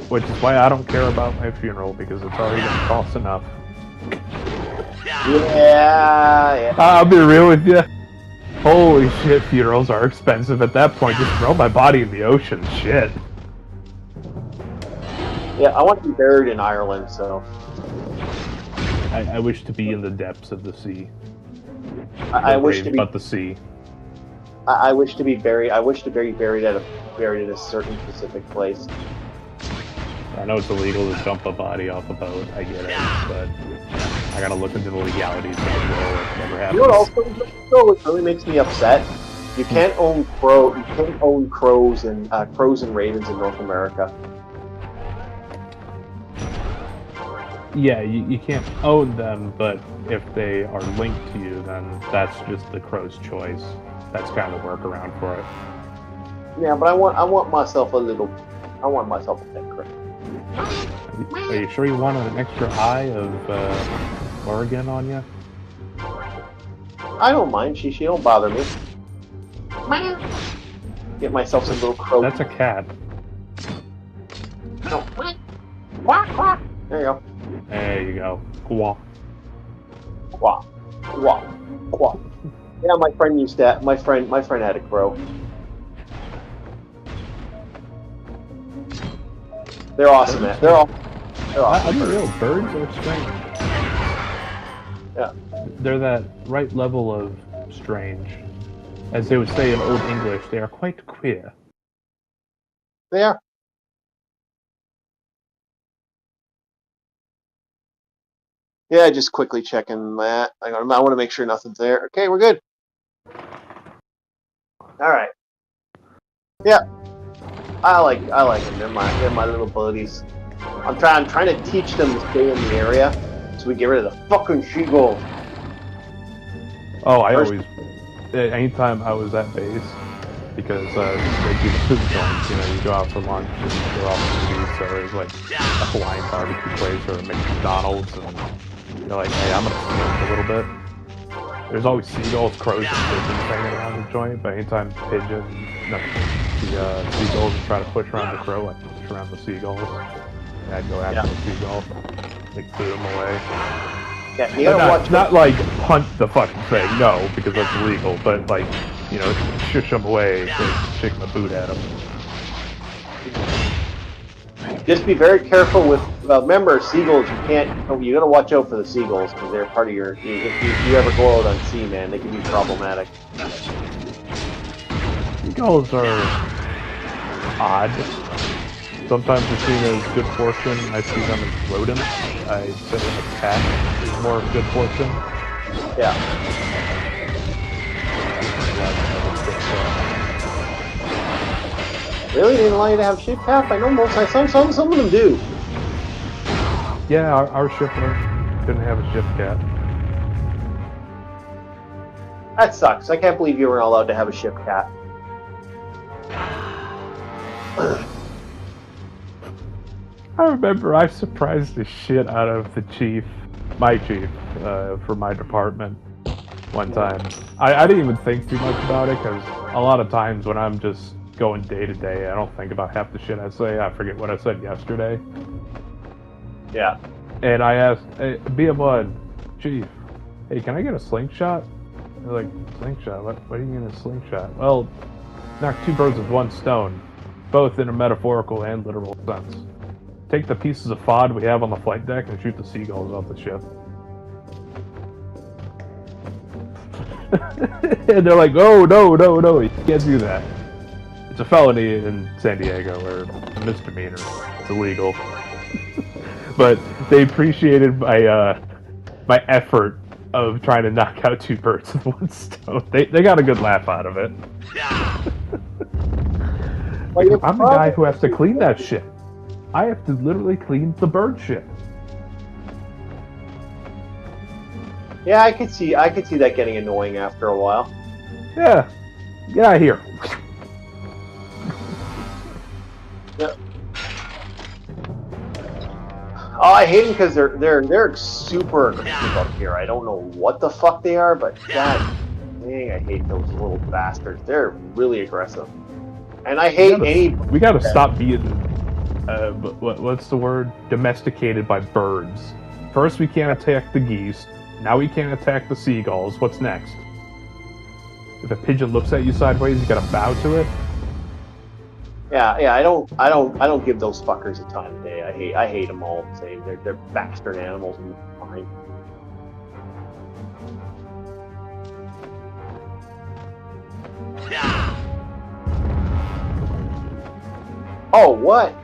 Which is why I don't care about my funeral, because it's already gonna cost enough. Yeah. I'll be real with you. Holy shit, funerals are expensive at that point. Just throw my body in the ocean. Shit. Yeah, I want to be buried in Ireland, so. I wish to be in the depths of the sea. I wish to be. But the sea. I wish to be buried. I wish to be buried at a certain specific place. I know it's illegal to dump a body off a boat. I get it, but I gotta look into the legalities of it. It never happens. You know what really makes me upset? You can't own crows and ravens in North America. Yeah, you can't own them, but if they are linked to you, then that's just the crow's choice. That's kind of the workaround for it. Yeah, but I want myself a pet crow. Are you sure you want an extra eye of Oregon on you? I don't mind. She don't bother me. Get myself some little crow. That's a cat. No. Quack, quack. There you go. There you go. Quack. Quack. Quack. Quack. Yeah, my friend had a crow. They're awesome, man. They're awesome. I'm real. Birds are strange. Yeah. They're that right level of strange. As they would say in Old English, they are quite queer. They are. Yeah, just quickly checking that. I want to make sure nothing's there. Okay, we're good. All right. Yeah, I like them. They're my little buddies. I'm trying to teach them to stay in the area, so we get rid of the fucking seagulls. Oh, anytime I was at base, because they do the food joints, you go out for lunch and go out for food, so there's like a Hawaiian barbecue place or a McDonald's, and you're like, hey, I'm gonna smoke a little bit. There's always seagulls, crows, and pigeons hanging around the joint, but anytime the seagulls would try to push around the crow, I'd push around the seagulls. And I'd go after the seagull, like boot them away. Yeah, you gotta watch. Not like hunt the fucking thing, no, because that's illegal, but like, shush them away, shake my boot at them. Just be very careful with Well, remember, seagulls, you can't... Oh, you gotta watch out for the seagulls, because they're part of your... If you ever go out on sea, man, they can be problematic. Seagulls are odd. Sometimes they're seen as good fortune. I see them as rodents. I say a cat is more of good fortune. Yeah. Really? They didn't allow you to have ship cap? I know some of them do. Yeah, our shipper didn't have a ship cat. That sucks. I can't believe you weren't allowed to have a ship cat. I remember I surprised the shit out of the chief, my chief, for my department one time. I didn't even think too much about it, because a lot of times when I'm just going day to day, I don't think about half the shit I say. I forget what I said yesterday. Yeah. And I asked, hey, BM1, Chief, hey, can I get a slingshot? They're like, slingshot? What are you gonna slingshot? Well, knock two birds with one stone, both in a metaphorical and literal sense. Take the pieces of FOD we have on the flight deck and shoot the seagulls off the ship. And they're like, oh, no, you can't do that. It's a felony in San Diego, or a misdemeanor. It's illegal. But they appreciated my my effort of trying to knock out two birds with one stone. They got a good laugh out of it. Like, I'm the guy who has to clean that shit. I have to literally clean the bird shit. Yeah, I could see that getting annoying after a while. Yeah. Get out of here. Yeah. Oh, I hate them because they're super aggressive up here. I don't know what the fuck they are, but god dang, I hate those little bastards. They're really aggressive, and I hate we gotta stop being what's the word? Domesticated by birds. First, we can't attack the geese. Now we can't attack the seagulls. What's next? If a pigeon looks at you sideways, you gotta bow to it. Yeah. I don't give those fuckers a time of day. I hate them all the same. They're bastard animals and fine. Oh, what?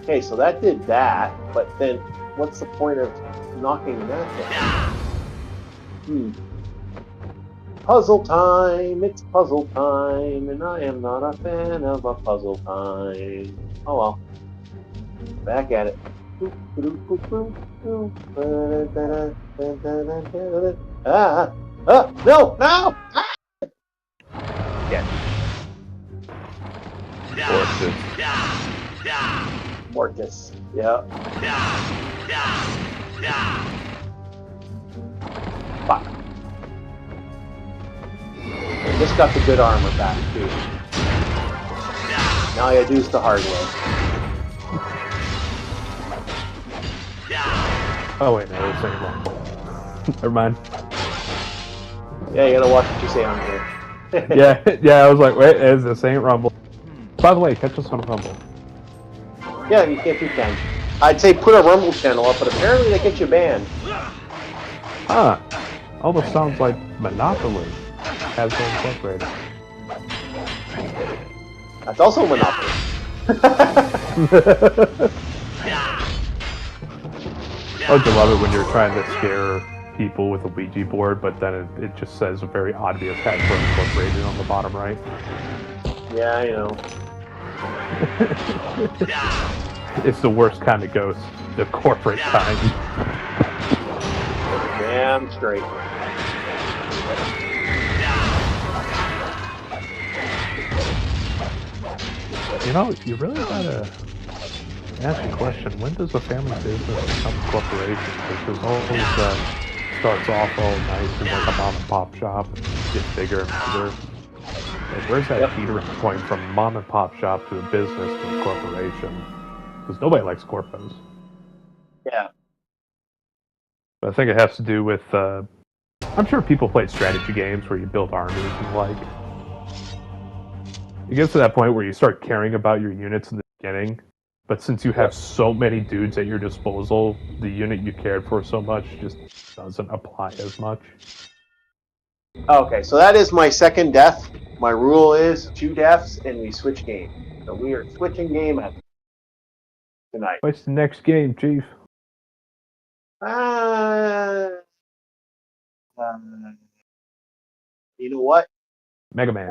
Okay, so that did that, but then what's the point of knocking that down? Puzzle time! It's puzzle time, and I am not a fan of a puzzle time. Oh well. Back at it. No! Yeah. Mortis. Yeah. Fuck. I just got the good armor back, too. Now I gotta do this the hard way. Oh wait, no, it's saying wrong. Never mind. Yeah, you gotta watch what you say on here. yeah, I was like, wait, it's the same Rumble. By the way, catch us on Rumble. Yeah, if you can. I'd say put a Rumble channel up, but apparently they get you banned. Huh. Almost sounds like Monopoly. Has been incorporated. That's also Monopoly. Don't you love it when you're trying to scare people with a Ouija board, but then it just says a very obvious Hasbro Incorporated on the bottom right? Yeah, I know. It's the worst kind of ghost, the corporate kind. Damn straight. You know, you really gotta ask the question, when does a family business become a corporation? Because always starts off all nice and like a mom and pop shop, and gets bigger and bigger. And where's that teetering point from mom and pop shop to a business to a corporation? Because nobody likes corpos. Yeah. But I think it has to do with, I'm sure people play strategy games where you build armies and the like. It gets to that point where you start caring about your units in the beginning, But since you have so many dudes at your disposal, the unit you cared for so much just doesn't apply as much. Okay, so that is my second death. My rule is 2 deaths, and we switch game. So we are switching game tonight. What's the next game, Chief? You know what? Mega Man.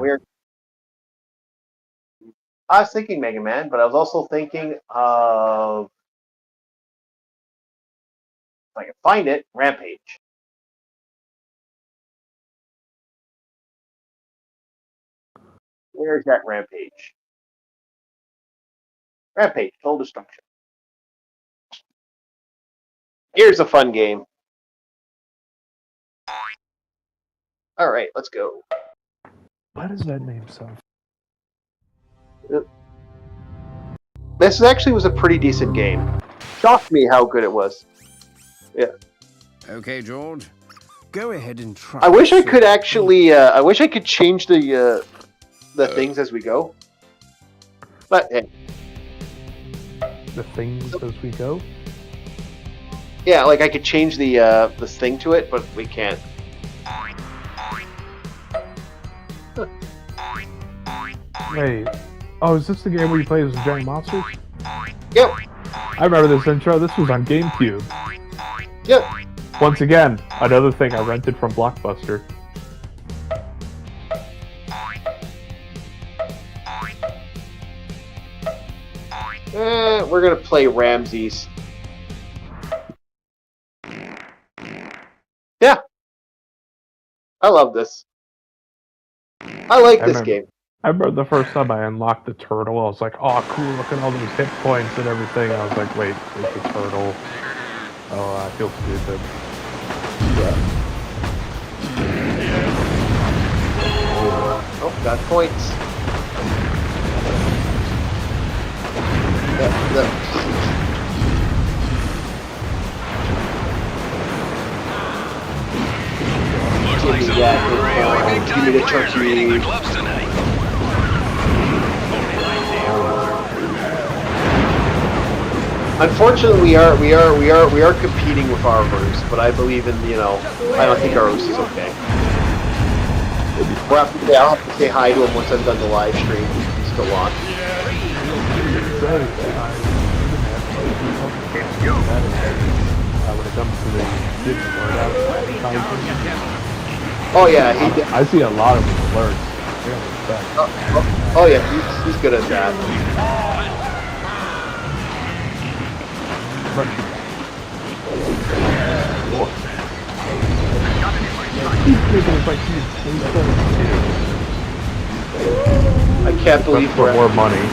I was thinking Mega Man, but I was also thinking of, if I can find it, Rampage. Where's that Rampage? Rampage, Total Destruction. Here's a fun game. All right, let's go. Why does that name sound? This actually was a pretty decent game. Shocked me how good it was. Yeah. Okay, George. Go ahead and try. I wish I could actually. I wish I could change the things as we go. But hey. The things as we go? Yeah, like I could change the thing to it, but we can't. Wait. Oh, is this the game where you play as giant monsters? Yep. I remember this intro. This was on GameCube. Yep. Once again, another thing I rented from Blockbuster. We're gonna play Ramses. Yeah. I love this. I like this game. I remember the first time I unlocked the turtle, I was like, oh cool, look at all those hit points and everything. I was like, wait, it's a turtle. Oh, I feel stupid. Oh, got points. Looks like some really big time players are hitting the clubs tonight. Unfortunately, we are competing with our Rus, but I believe in I don't think our Rus is okay. I'll have to say hi to him once I've done the live stream. He's still on. When it comes to the Oh yeah, I see a lot of alerts. Oh yeah, he's good at that. I can't believe for more money.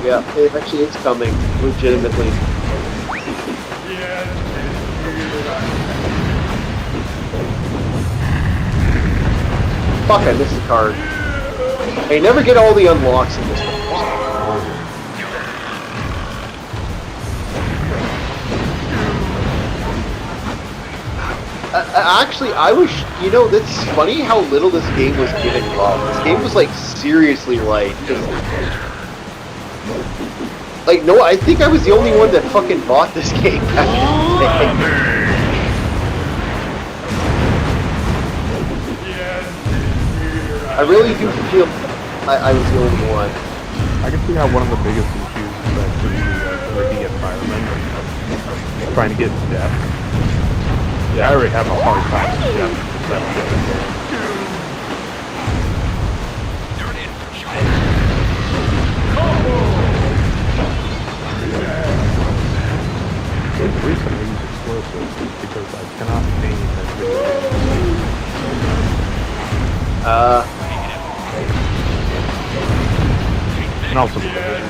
Yeah, it actually is coming, legitimately. Fuck, I missed the card. I never get all the unlocks in this one. Actually, I was, that's funny how little this game was getting love. This game was, seriously, no, I think I was the only one that fucking bought this game back in the day. I really do feel I was the only one. I can see how one of the biggest issues is actually the environment. Trying to get death. Yeah, I already have a hard time with death. The reason I use explosives is because I cannot aim as video. And also because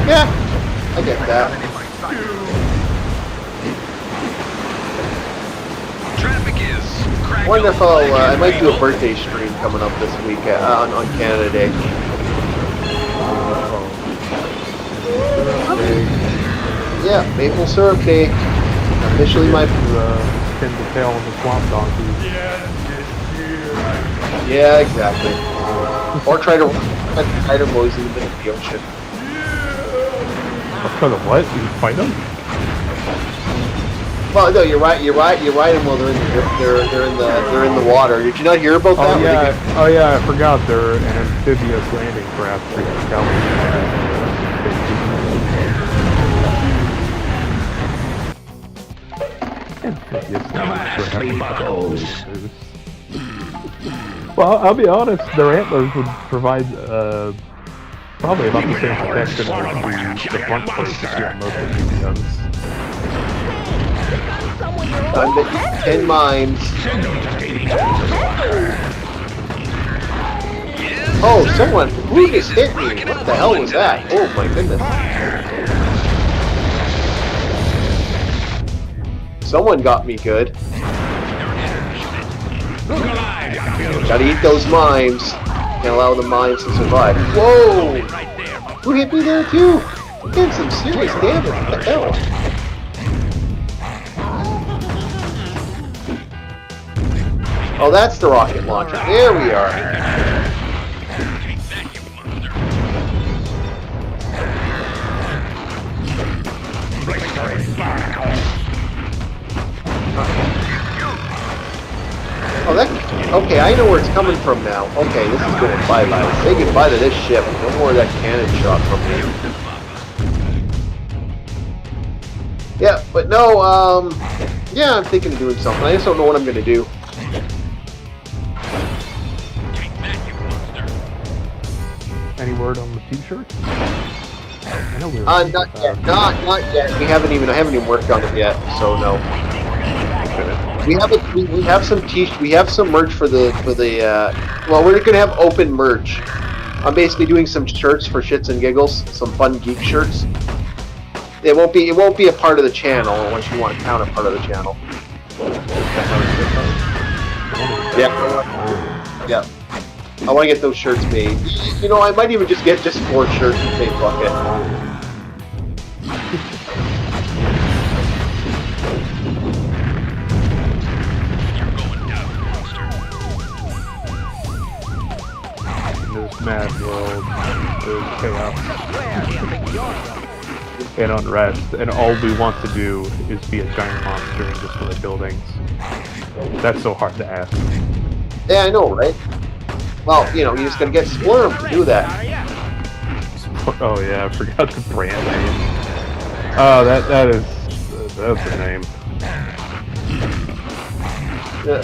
Yeah, I get that. Traffic is cracking. Wonderful. I might do a birthday stream coming up this week on Canada Day. Yeah, maple syrup day. Officially my... Pin the tail of the swamp donkey. Yeah, exactly. Or try to moise in the middle of the ocean. For the what? You fight them? Well, no, you're right. Them while they're in the water. Did you not hear about that? Oh yeah, I forgot they're an amphibious landing craft for Well, I'll be honest, their antlers would provide probably about the same protection as the front plates you see on most of these guns. Time to 10 mines. Oh, someone! Who just hit me? What the hell was that? Oh my goodness. Someone got me good. Gotta eat those mines. Can't allow the mines to survive. Whoa! Who hit me there too? I'm getting some serious damage. What the hell? Oh, that's the rocket launcher. There we are. Oh, that... Okay, I know where it's coming from now. Okay, this is going bye-bye. Say goodbye to this ship. No more of that cannon shot from me. Yeah, but no, yeah, I'm thinking of doing something. I just don't know what I'm going to do. Any word on the t-shirt? I know we were Not yet. Not yet. I haven't even worked on it yet, so no. We have some merch for the well, we're gonna have open merch. I'm basically doing some shirts for shits and giggles, some fun geek shirts. It won't be a part of the channel unless you want to count a part of the channel. Yeah. Yeah. I want to get those shirts made. You know, I might even just get just 4 shirts and say fuck it. This mad world is chaos and unrest, and all we want to do is be a giant monster and destroy buildings. That's so hard to ask. Yeah, I know, right? Well, you know, you just gotta get Splurm to do that. Oh yeah, I forgot the brand name. Oh, that's the name. Yeah.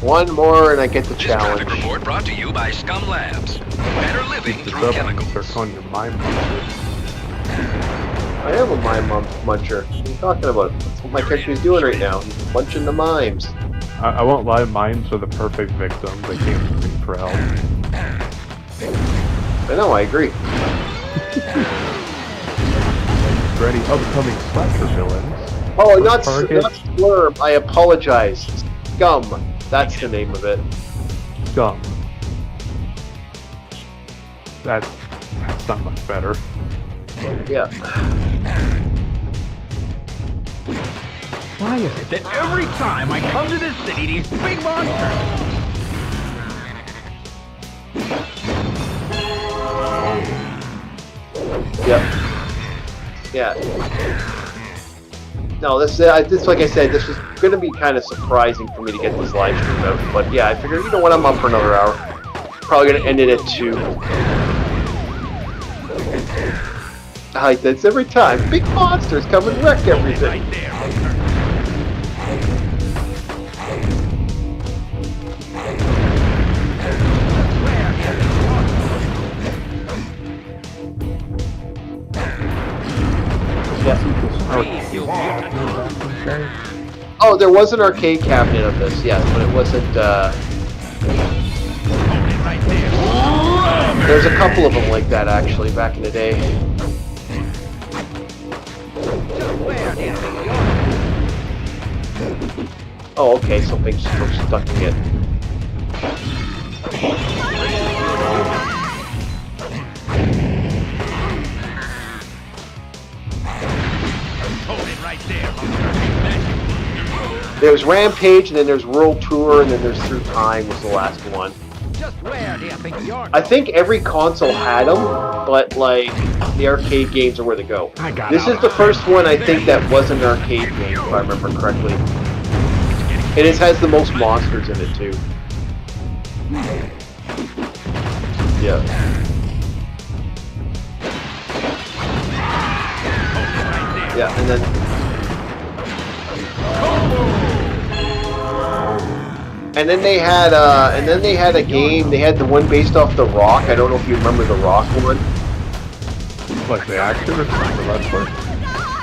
One more and I get the challenge. This traffic report brought to you by Scum Labs. Better living Keep this through up chemicals. and start calling your mind monster. I am a mime muncher. What are you talking about? That's what my character is doing right now. He's munching the mimes. I won't lie, mimes are the perfect victims. They came to me for help. I know, I agree. For any upcoming slasher villains. Oh, not Target. Splurm. I apologize. Scum. That's the name of it. Scum. That's not much better. Yeah. Why is it that every time I come to this city, these big monsters... Yep. Yeah. No, this like I said, this was going to be kind of surprising for me to get this live stream out. But yeah, I figured, you know what, I'm up for another hour. Probably going to end it at 2. Like this every time. Big monsters come and wreck everything. Oh, there was an arcade cabinet of this, yes, but it wasn't, there's a couple of them like that, actually, back in the day. Oh, okay, something's stuck in it. There's Rampage, and then there's World Tour, and then there's Through Time was the last one. Just where do you think you're I think every console had them, but like the arcade games are where they go. This is the first one I think that wasn't an arcade game, if I remember correctly. And it has the most monsters in it too. Yeah. Yeah, and then they had a game. They had the one based off The Rock. I don't know if you remember The Rock one. Like the actor, the wrestler.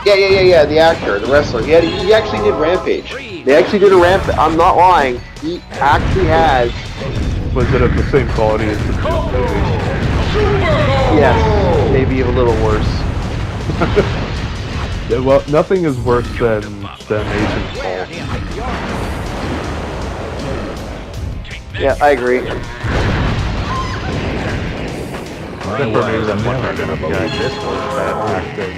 Yeah. The actor, the wrestler. He actually did Rampage. They actually did a Rampage. I'm not lying. He actually has. Was it of the same quality as the film movie? Yes, maybe a little worse. Yeah, well, nothing is worse than Asian Fall. Yeah, I agree. Except for maybe that one guy this was that acting.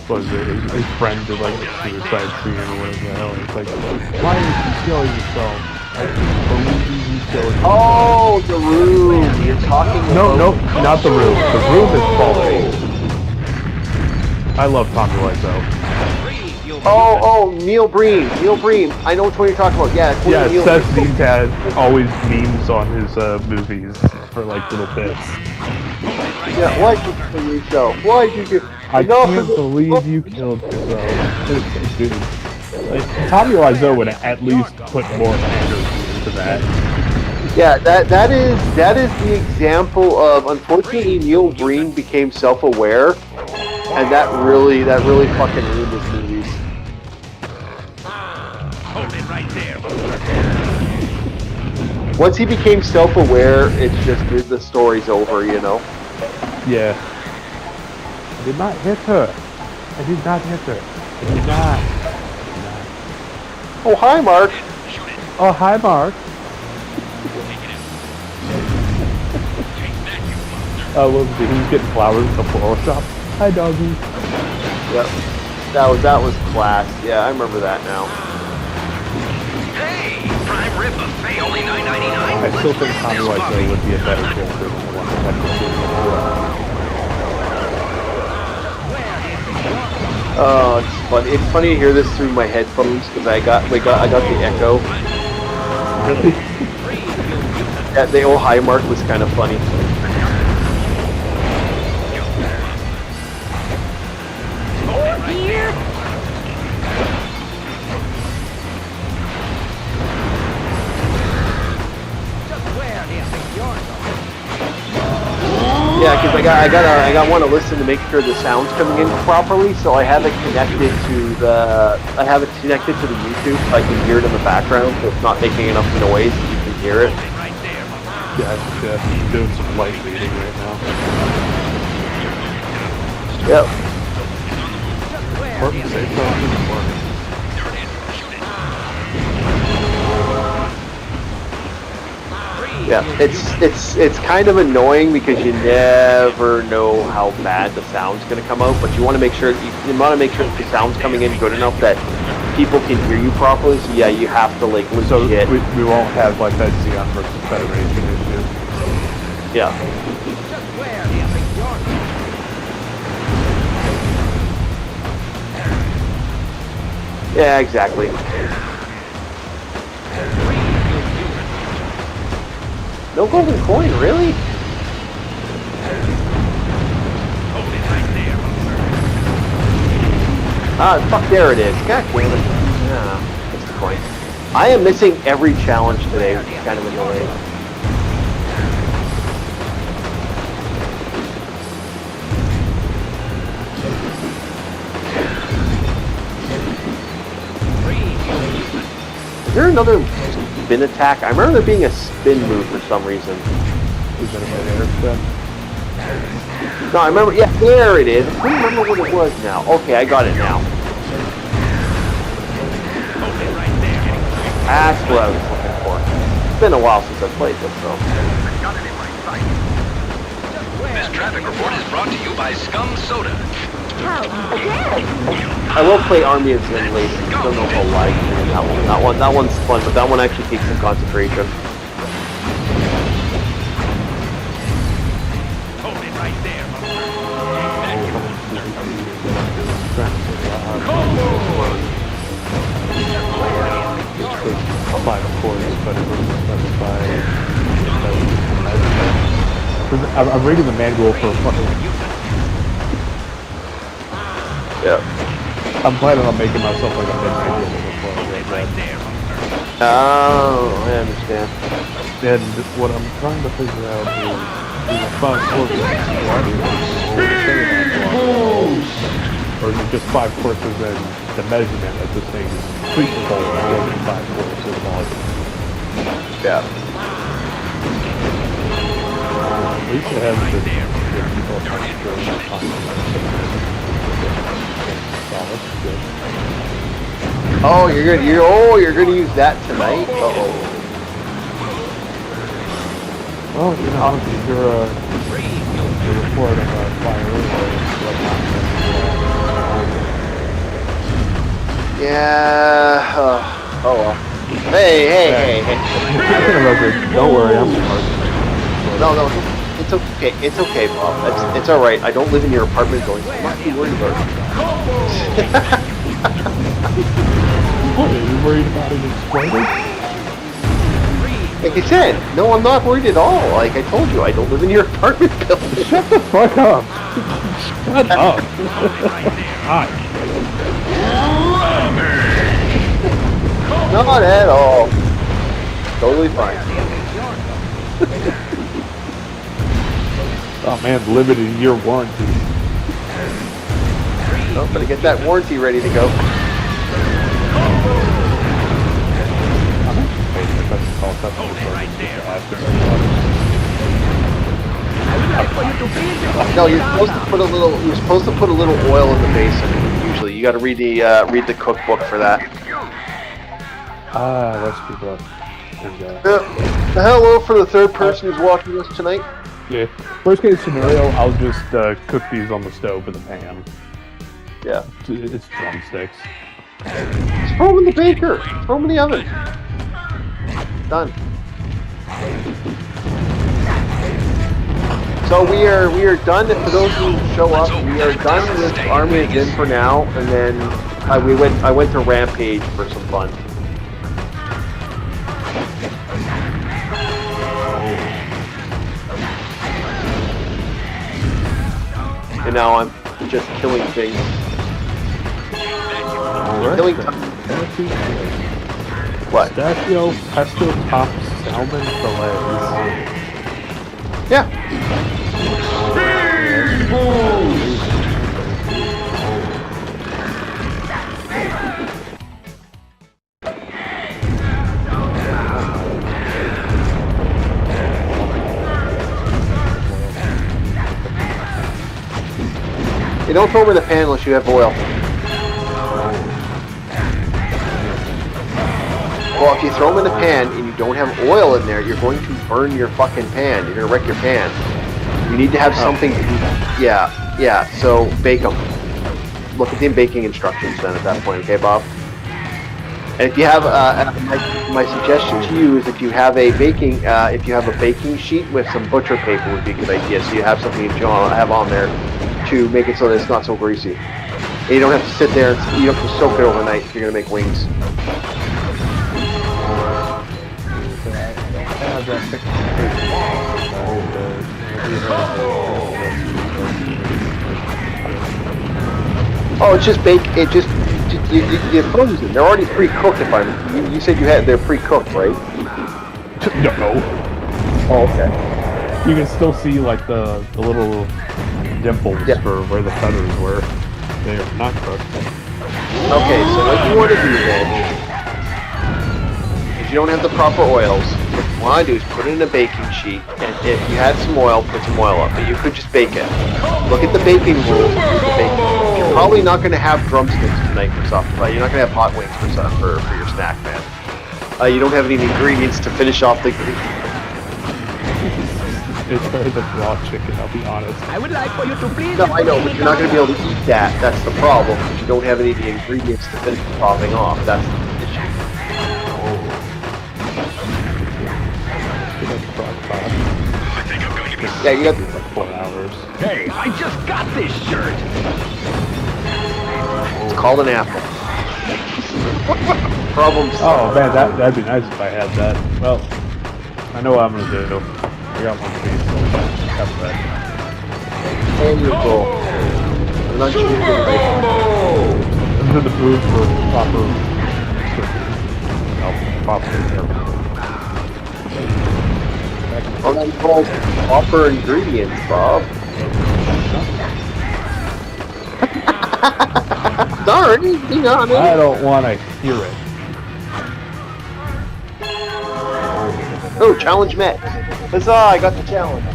Was it his friend did like a suicide scene or whatever the hell? It's like, why did you kill yourself? I can't believe you killed yourself. Oh, The Room. You're talking about... No, not The Room. The Room is falling. I love Tommy Wiseau. Oh, Neil Breen. I know which one you're talking about. Yeah, Neil Seth Zeem had always memes on his movies for like little bits. Yeah, why'd you kill yourself? Why'd you do... I can't believe you killed yourself. Dude, like, Tommy Wiseau would at least put more energy into that. Yeah, that is the example of, unfortunately, Neil Breen became self-aware, and that really fucking ruined his movies. Hold it right there. Once he became self-aware, it's just the story's over, you know. Yeah. I did not hit her. I did not hit her. I did not. Oh, hi, Mark. Oh, hi, Mark. He was getting flowers at the floral shop. Hi, doggy. Yep. That was class. Yeah, I remember that now. Hey, prime rib buffet, only $9.99. I still think Tommy Wiseau would be a better character than the one that had Oh, it's funny. It's funny to hear this through my headphones because I got the echo. Really? Yeah, the old high mark was kind of funny. Yeah, because I want to listen to make sure the sound's coming in properly, so I have it connected to the YouTube so I can hear it in the background, so it's not making enough noise so you can hear it. Yeah, he's doing some light reading right now. Yep. Important to say something important. Yeah, it's kind of annoying because you never know how bad the sound's going to come out, but you want to make sure that the sound's coming in good enough that people can hear you properly. So yeah, you have to like legit. So we won't have like that Xeon versus Federation issue. Yeah. Yeah, exactly. No golden coin, really? Fuck, there it is. God damn it. Yeah, that's the coin. I am missing every challenge today, which is kind of annoying. Is there another spin attack? I remember there being a spin move for some reason. Is that an air spin? No, I remember. Yeah, there it is. I don't remember what it was now. Okay, I got it now. That's what I was looking for. It's been a while since I played this, though. This traffic report is brought to you by Scum Soda. I will play Army of Zin later. I don't know how why that one's fun, but that one actually takes some concentration. Hold it right there. Five quarters, but it doesn't specify. I'm reading the manual for fucking. Yeah. I'm planning on making myself like a midnight Right there. Oh, I understand. And what I'm trying to figure out is the 5 courses or is it just 5 courses and the measurement of this thing is completely whole more than 5 courses long. Yeah. At least it has the people Oh, you're gonna use that tonight? Uh-oh. Well, you know, you're a report of a fire or whatnot. Yeah. Oh well. Hey. Don't worry, I'm smart. No, it's okay. It's okay, Bob. It's all right. I don't live in your apartment going, I'm not too worried about it. What, are you worried about it exploding? Like I said, no, I'm not worried at all. Like I told you, I don't live in your apartment building. Shut the fuck up. Shut up. God. Not at all. Totally fine. Oh man, limited year warranty. Oh, better get that warranty ready to go. No, you're supposed to put a little oil in the basin. Usually, you got to read the cookbook for that. Let's keep up. Hello for the third person who's watching us tonight. Yeah. Worst case scenario, I'll just cook these on the stove in the pan. Yeah. It's drumsticks. Just throw them in the baker. Throw them in the oven. Done. So we are done. For those who show up, we are done with Army of Zin for now, and then I went to Rampage for some fun. And now I'm just killing things. Killing what? Pistachio pesto topped salmon fillets. Yeah. You don't throw them in the pan unless you have oil. Well, if you throw them in the pan and you don't have oil in there, you're going to burn your fucking pan. You're going to wreck your pan. You need to have something to do. Yeah, so bake them. Look at the baking instructions then at that point, okay, Bob? And if you have, my suggestion to you is if you have a baking sheet with some butcher paper would be a good idea. So you have something to have on there to make it so that it's not so greasy. And you don't have to sit there and you don't have to soak it overnight if you're going to make wings. Oh, it's just bake. It just you frozen. They're already pre-cooked. You said they're pre-cooked, right? No. Oh, okay. You can still see like the little dimples for where the feathers were. They are not cooked. Okay, so what you want to do then, if you don't have the proper oils, what you want to do is put it in a baking sheet, and if you had some oil, put some oil up. But you could just bake it. Look at the baking rules. You're probably not going to have drumsticks tonight for supper. You're not going to have hot wings for your snack, man. You don't have any ingredients to finish off the. It's better than raw chicken, I'll be honest. I would like for you to please. No, I know, but you're not going to be able to eat that. That's the problem. You don't have any of the ingredients to finish the topping off. That's the issue. Yeah, you got Like 4 hours. Hey, I just got this shirt. It's called an apple. Problem Oh solved. man, that'd be nice if I had that. Well, I know what I'm gonna do. I got one piece, so have that. And you go. I'm not sure you're gonna make it. I'm in the mood for proper Well, that's called proper ingredients, Bob. Sorry, you know what I mean? I don't want to hear it. Oh, challenge met. Huzzah, I got the challenge.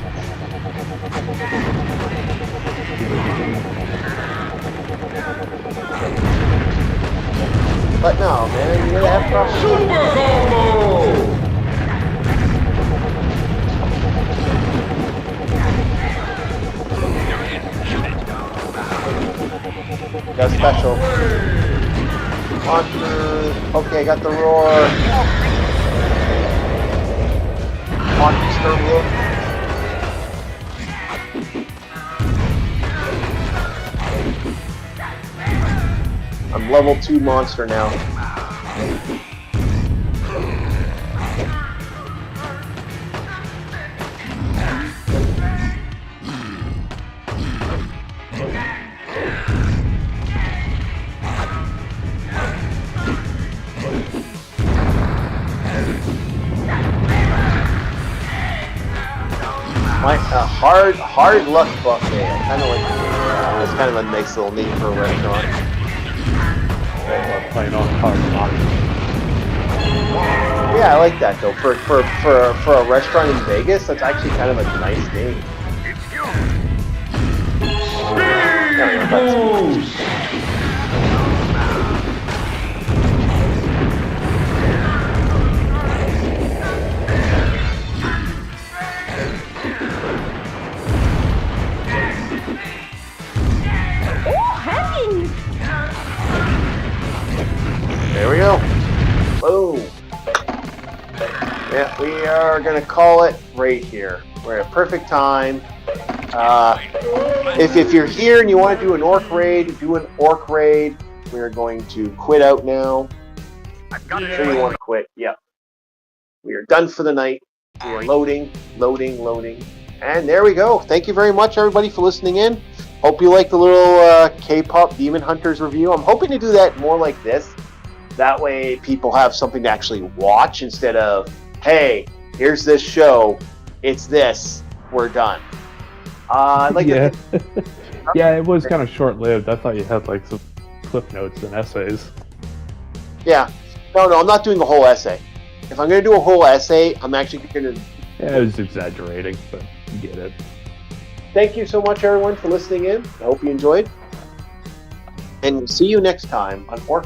But no, man, you gotta have proper. Super combo. Got special. Monster. Okay, got the roar. Monster roar. I'm level 2 monster now. My hard luck buffet. I kind of like the name. That's kind of a nice little name for a restaurant. Playing on hard luck. Yeah, I like that though. For a restaurant in Vegas, that's actually kind of a nice name. There we go. Boom. Yeah, we are gonna call it right here. We're at perfect time. If you're here and you want to do an orc raid, do an orc raid. We're going to quit out now. I'm sure you want to quit. Yeah. We are done for the night. We are loading. And there we go. Thank you very much, everybody, for listening in. Hope you like the little K-pop Demon Hunters review. I'm hoping to do that more like this. That way people have something to actually watch instead of, hey, here's this show. It's this. We're done. I'd like to... Yeah, it was kind of short-lived. I thought you had like some clip notes and essays. Yeah. No, I'm not doing a whole essay. If I'm going to do a whole essay, I'm actually going to... Yeah, I was exaggerating, but you get it. Thank you so much, everyone, for listening in. I hope you enjoyed. And we'll see you next time on Orc